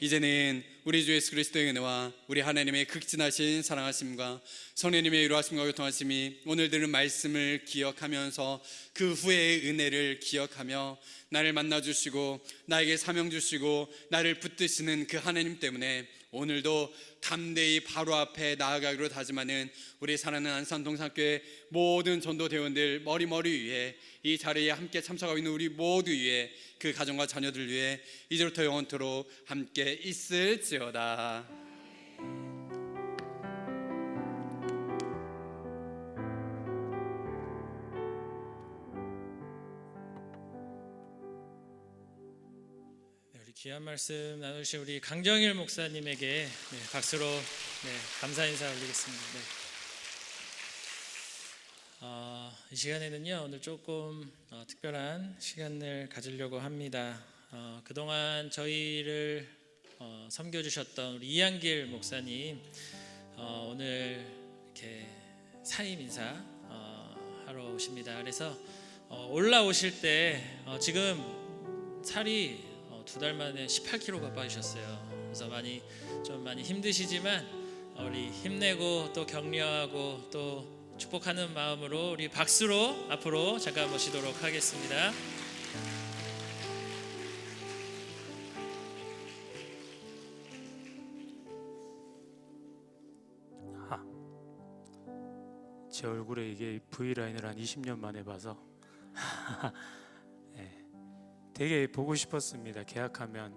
이제는 우리 주 예수 그리스도의 은혜와 우리 하나님의 극진하신 사랑하심과 성령님의 위로하심과 교통하심이 오늘 들은 말씀을 기억하면서 그 후의 은혜를 기억하며 나를 만나주시고 나에게 사명 주시고 나를 붙드시는 그 하나님 때문에 오늘도 담대히 바로 앞에 나아가기로 다짐하는 우리 사랑하는 안산동산교회 모든 전도대원들 머리 위에 이 자리에 함께 참석하고 있는 우리 모두 위에 그 가정과 자녀들 위해 이제부터 영원토록 함께 있을지어다. 귀한 말씀 나누신 우리 강정일 목사님에게 박수로 감사 인사 올리겠습니다. 이 시간에는요, 오늘 조금 특별한 시간을 가지려고 합니다. 그동안 저희를 섬겨주셨던 우리 이한길 목사님 오늘 이렇게 사임 인사 하러 오십니다. 그래서 올라오실 때 지금 살이 2달 만에 18kg가 빠지셨어요. 그래서 많이 힘드시지만 우리 힘내고 또 격려하고 또 축복하는 마음으로 우리 박수로 앞으로 잠깐 모시도록 하겠습니다. 제 얼굴에 이게 V라인을 한 20년 만에 봐서 네, 되게 보고 싶었습니다. 계약하면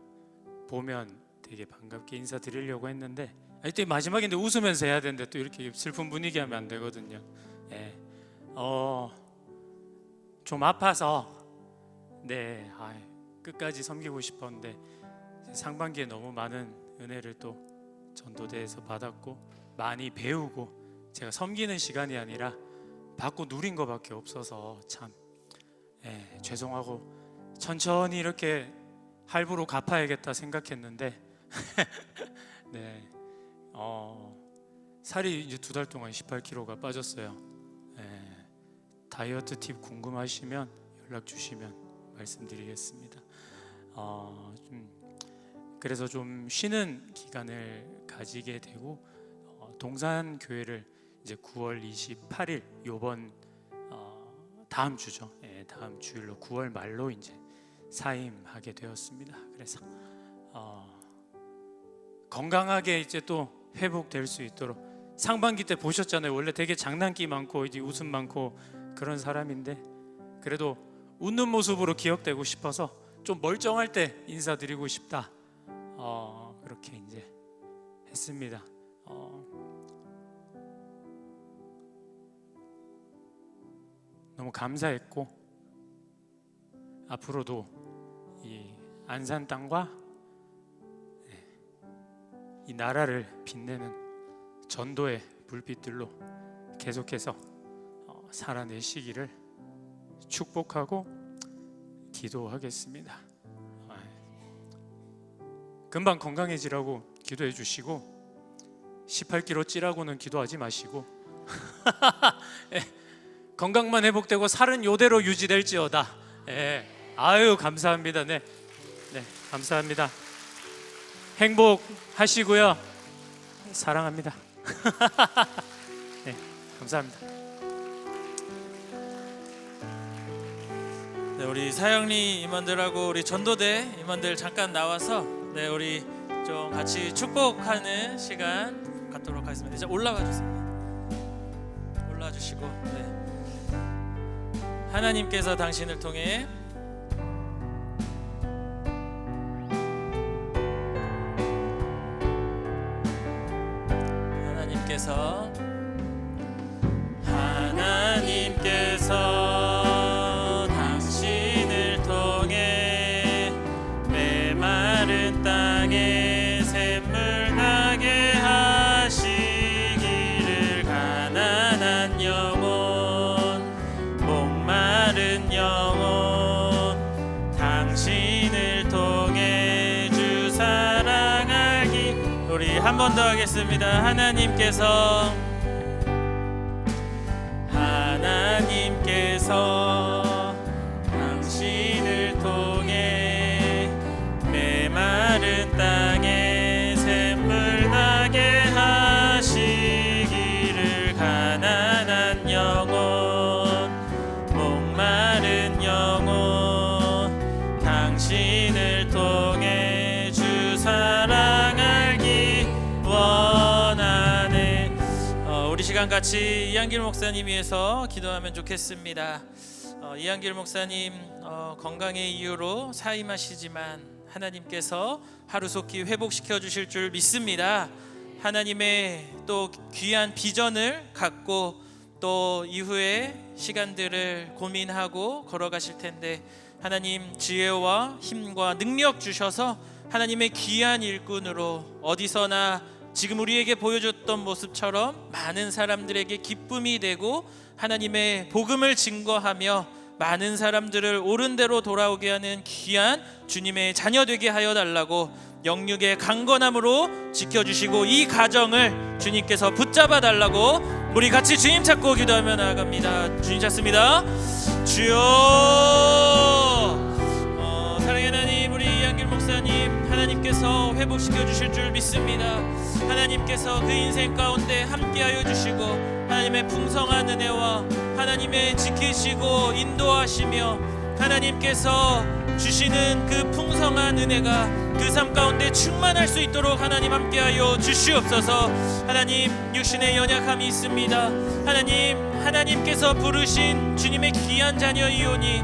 보면 되게 반갑게 인사드리려고 했는데 또 마지막인데 웃으면서 해야 되는데 또 이렇게 슬픈 분위기 하면 안 되거든요. 네, 좀 아파서 끝까지 섬기고 싶었는데 상반기에 너무 많은 은혜를 또 전도대에서 받았고 많이 배우고 제가 섬기는 시간이 아니라 받고 누린 것밖에 없어서 참 죄송하고 천천히 이렇게 할부로 갚아야겠다 생각했는데 네, 살이 이제 2달 동안 18kg가 빠졌어요. 다이어트 팁 궁금하시면 연락 주시면 말씀드리겠습니다. 그래서 좀 쉬는 기간을 가지게 되고 동산 교회를 이제 9월 28일 요번 다음 주죠. 다음 주일로 9월 말로 이제 사임하게 되었습니다. 그래서 건강하게 이제 또 회복될 수 있도록 상반기 때 보셨잖아요. 원래 되게 장난기 많고 이제 웃음 많고 그런 사람인데 그래도 웃는 모습으로 기억되고 싶어서 좀 멀쩡할 때 인사드리고 싶다. 그렇게 이제 했습니다. 너무 감사했고 앞으로도 이 안산 땅과 이 나라를 빛내는 전도의 불빛들로 계속해서 살아내시기를 축복하고 기도하겠습니다. 금방 건강해지라고 기도해 주시고 18kg 찌라고는 기도하지 마시고 건강만 회복되고 살은 요대로 유지될지어다. 아유 감사합니다. 네, 감사합니다. 행복하시고요. 사랑합니다. 네, 감사합니다. 네, 우리 사형리 임원들하고 우리 전도대 임원들 잠깐 나와서 우리 좀 같이 축복하는 시간 갖도록 하겠습니다. 이제 올라와 주세요. 올라와 주시고 하나님께서 당신을 통해 하나님께서 당신을 통해 메마른 땅에 샘물 나게 하시기를 가난한 영혼 목마른 영혼 당신을 통해 주 사랑하기 우리 한 번 더 하겠습니다. 하나님께서 당신을 통해 메마른 땅에 샘물 나게 하시기를 가난한 영혼 목마른 영혼 당신을 통해 주 사랑 알기 원하네. 우리 시간 같이 이한길 목사님 위해서 기도하면 좋겠습니다. 이한길 목사님 건강의 이유로 사임하시지만 하나님께서 하루속히 회복시켜 주실 줄 믿습니다. 하나님의 또 귀한 비전을 갖고 또 이후에 시간들을 고민하고 걸어가실 텐데 하나님 지혜와 힘과 능력 주셔서 하나님의 귀한 일꾼으로 어디서나 지금 우리에게 보여줬던 모습처럼 많은 사람들에게 기쁨이 되고 하나님의 복음을 증거하며 많은 사람들을 옳은 대로 돌아오게 하는 귀한 주님의 자녀 되게 하여 달라고 영육의 강건함으로 지켜주시고 이 가정을 주님께서 붙잡아 달라고 우리 같이 주님 찾고 기도하며 나아갑니다. 주님 찾습니다. 주여. 사랑의 하나님, 우리 이한길 목사님 하나님께서 회복시켜 주실 줄 믿습니다. 하나님께서 그 인생 가운데 함께하여 주시고 하나님의 풍성한 은혜와 하나님의 지키시고 인도하시며 하나님께서 주시는 그 풍성한 은혜가 그 삶 가운데 충만할 수 있도록 하나님 함께하여 주시옵소서. 하나님, 육신의 연약함이 있습니다. 하나님께서 부르신 주님의 귀한 자녀이오니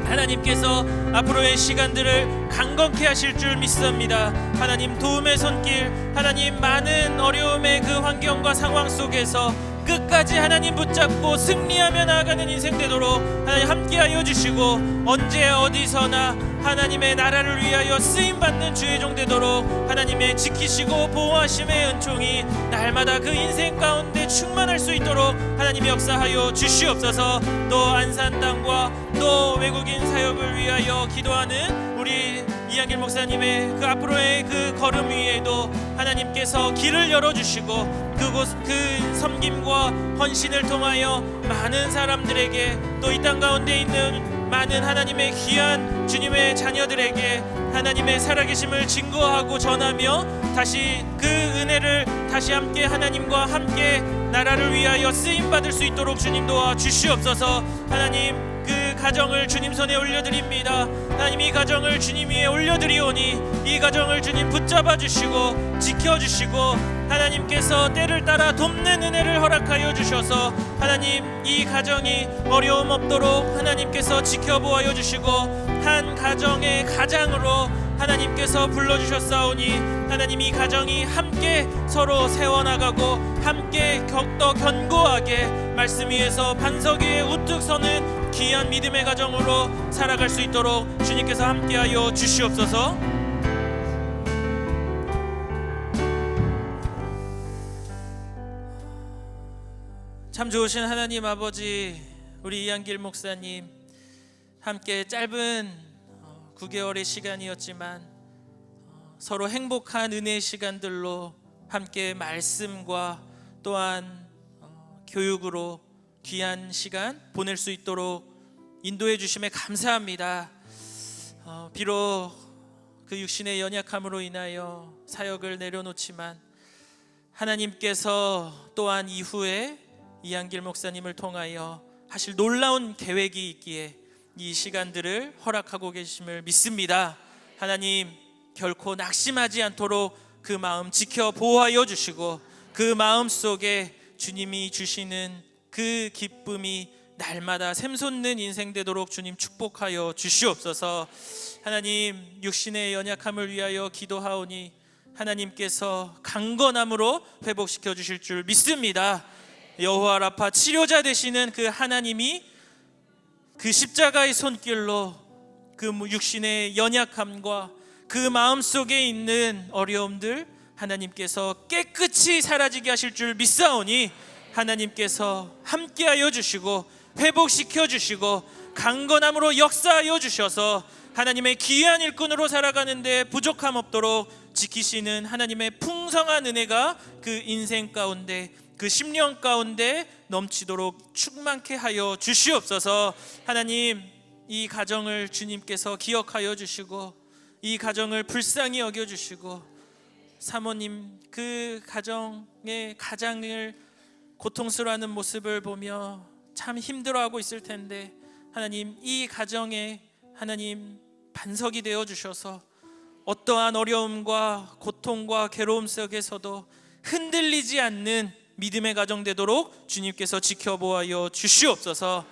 하나님께서 앞으로의 시간들을 강건케 하실 줄 믿습니다. 하나님 도움의 손길, 하나님 많은 어려움의 그 환경과 상황 속에서 끝까지 하나님 붙잡고 승리하며 나아가는 인생 되도록 하나님 함께하여 주시고 언제 어디서나 하나님의 나라를 위하여 쓰임받는 주의 종 되도록 하나님의 지키시고 보호하심의 은총이 날마다 그 인생 가운데 충만할 수 있도록 하나님이 역사하여 주시옵소서. 또 안산 땅과 또 외국인 사역을 위하여 기도하는 우리 이한길 목사님의 그 앞으로의 그 걸음 위에도 하나님께서 길을 열어주시고 그곳 그 섬김과 헌신을 통하여 많은 사람들에게 또 이 땅 가운데 있는 많은 하나님의 귀한 주님의 자녀들에게 하나님의 살아계심을 증거하고 전하며 다시 그 은혜를 다시 함께 하나님과 함께 나라를 위하여 쓰임받을 수 있도록 주님 도와 주시옵소서. 하나님 그 가정을 주님 손에 올려드립니다. 하나님 이 가정을 주님 위에 올려드리오니 이 가정을 주님 붙잡아 주시고 지켜주시고 하나님께서 때를 따라 돕는 은혜를 허락하여 주셔서 하나님 이 가정이 어려움 없도록 하나님께서 지켜보아여 주시고 한 가정의 가장으로 하나님께서 불러주셨사오니 하나님 이 가정이 함께 서로 세워나가고 함께 더 견고하게 말씀 위에서 반석 위에 우뚝 서는 귀한 믿음의 가정으로 살아갈 수 있도록 주님께서 함께하여 주시옵소서. 참 좋으신 하나님 아버지, 우리 이한길 목사님 함께 짧은 9개월의 시간이었지만 서로 행복한 은혜의 시간들로 함께 말씀과 또한 교육으로 귀한 시간 보낼 수 있도록 인도해 주심에 감사합니다. 비록 그 육신의 연약함으로 인하여 사역을 내려놓지만 하나님께서 또한 이후에 이한길 목사님을 통하여 하실 놀라운 계획이 있기에 이 시간들을 허락하고 계심을 믿습니다. 하나님 결코 낙심하지 않도록 그 마음 지켜 보호하여 주시고 그 마음 속에 주님이 주시는 그 기쁨이 날마다 샘솟는 인생 되도록 주님 축복하여 주시옵소서. 하나님 육신의 연약함을 위하여 기도하오니 하나님께서 강건함으로 회복시켜 주실 줄 믿습니다. 여호와 라파 치료자 되시는 그 하나님이 그 십자가의 손길로 그 육신의 연약함과 그 마음속에 있는 어려움들 하나님께서 깨끗이 사라지게 하실 줄 믿사오니 하나님께서 함께하여 주시고 회복시켜 주시고 강건함으로 역사하여 주셔서 하나님의 귀한 일꾼으로 살아가는데 부족함 없도록 지키시는 하나님의 풍성한 은혜가 그 인생 가운데 그 10년 가운데 넘치도록 충만케 하여 주시옵소서. 하나님 이 가정을 주님께서 기억하여 주시고 이 가정을 불쌍히 여겨주시고 사모님 그 가정의 가장을 고통스러워하는 모습을 보며 참 힘들어하고 있을 텐데 하나님 이 가정에 하나님 반석이 되어 주셔서 어떠한 어려움과 고통과 괴로움 속에서도 흔들리지 않는 믿음의 가정 되도록 주님께서 지켜보아여 주시옵소서.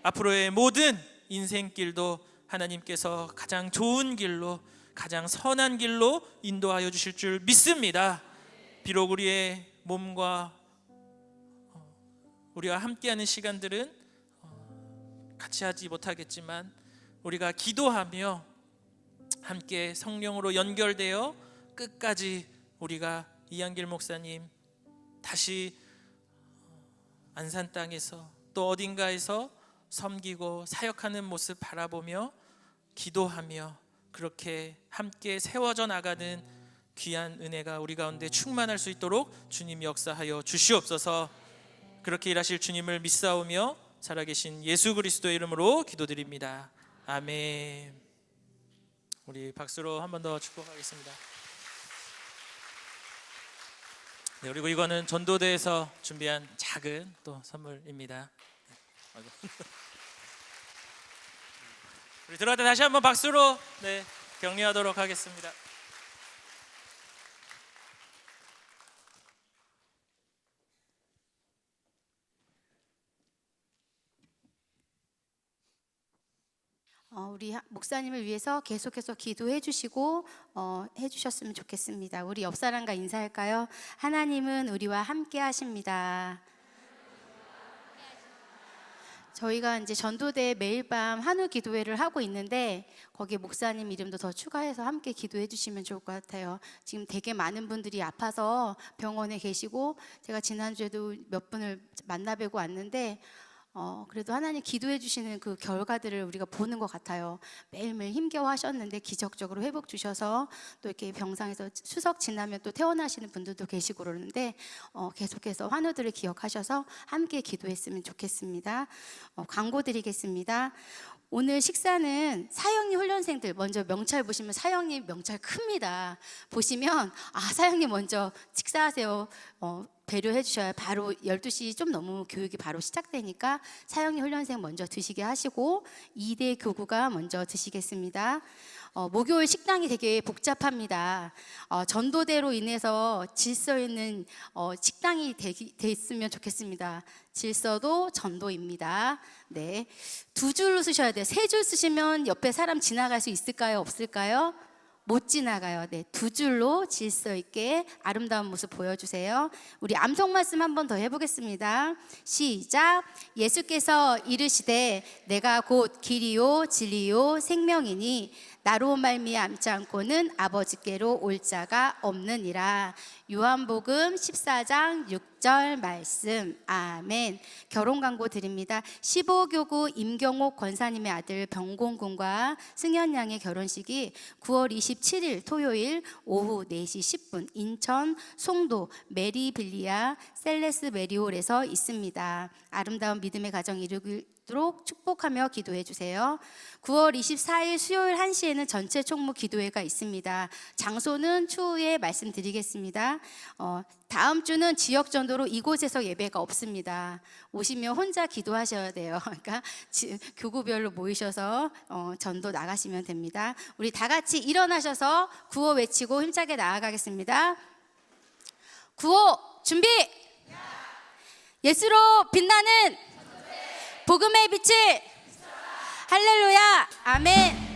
앞으로의 모든 인생길도 하나님께서 가장 좋은 길로 가장 선한 길로 인도하여 주실 줄 믿습니다. 비록 우리의 몸과 우리와 함께하는 시간들은 같이 하지 못하겠지만 우리가 기도하며 함께 성령으로 연결되어 끝까지 우리가 이한길 목사님 다시 안산 땅에서 또 어딘가에서 섬기고 사역하는 모습 바라보며 기도하며 그렇게 함께 세워져 나가는 귀한 은혜가 우리 가운데 충만할 수 있도록 주님 역사하여 주시옵소서. 그렇게 일하실 주님을 믿사오며 살아계신 예수 그리스도의 이름으로 기도드립니다. 아멘. 우리 박수로 한 번 더 축복하겠습니다. 네, 그리고 이거는 전도대에서 준비한 작은 또 선물입니다. 우리 들어갈 때 다시 한번 박수로 격려하도록 하겠습니다. 우리 목사님을 위해서 계속해서 기도해 주시고 해주셨으면 좋겠습니다. 우리 옆 사람과 인사할까요? 하나님은 우리와 함께 하십니다. 저희가 이제 전도대 매일 밤 한우 기도회를 하고 있는데 거기에 목사님 이름도 더 추가해서 함께 기도해 주시면 좋을 것 같아요. 지금 되게 많은 분들이 아파서 병원에 계시고 제가 지난주에도 몇 분을 만나뵈고 왔는데 그래도 하나님 기도해 주시는 그 결과들을 우리가 보는 것 같아요. 매일매일 힘겨워 하셨는데 기적적으로 회복 주셔서 또 이렇게 병상에서 추석 지나면 또 퇴원하시는 분들도 계시고 그러는데 계속해서 환우들을 기억하셔서 함께 기도했으면 좋겠습니다. 광고 드리겠습니다. 오늘 식사는 사형님 훈련생들 먼저 명찰 보시면 사형님 명찰 큽니다. 보시면 사형님 먼저 식사하세요. 배려해 주셔야 바로 12시 좀 넘으면 교육이 바로 시작되니까 사형님 훈련생 먼저 드시게 하시고 2대 교구가 먼저 드시겠습니다. 목요일 식당이 되게 복잡합니다. 전도대로 인해서 질서 있는 식당이 됐으면 좋겠습니다. 질서도 전도입니다. 네, 2줄로 쓰셔야 돼요. 3줄 쓰시면 옆에 사람 지나갈 수 있을까요? 없을까요? 못 지나가요. 네, 2줄로 질서 있게 아름다운 모습 보여주세요. 우리 암송 말씀 한 번 더 해보겠습니다. 시작. 예수께서 이르시되 내가 곧 길이요 진리요 생명이니 나로 말미암지 않고는 아버지께로 올 자가 없느니라. 요한복음 14장 6절 말씀. 아멘. 결혼 광고 드립니다. 15교구 임경옥 권사님의 아들 병공군과 승현양의 결혼식이 9월 27일 토요일 오후 4시 10분 인천 송도 메리빌리아 셀레스 메리홀에서 있습니다. 아름다운 믿음의 가정 이루도록 축복하며 기도해 주세요. 9월 24일 수요일 1시에는 전체 총무 기도회가 있습니다. 장소는 추후에 말씀드리겠습니다. 다음 주는 지역 전도로 이곳에서 예배가 없습니다. 오시면 혼자 기도하셔야 돼요. 그러니까 교구별로 모이셔서 전도 나가시면 됩니다. 우리 다 같이 일어나셔서 구호 외치고 힘차게 나아가겠습니다. 구호 준비! 예수로 빛나는 복음의 빛을 할렐루야 아멘.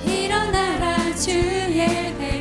일어나라 주의 배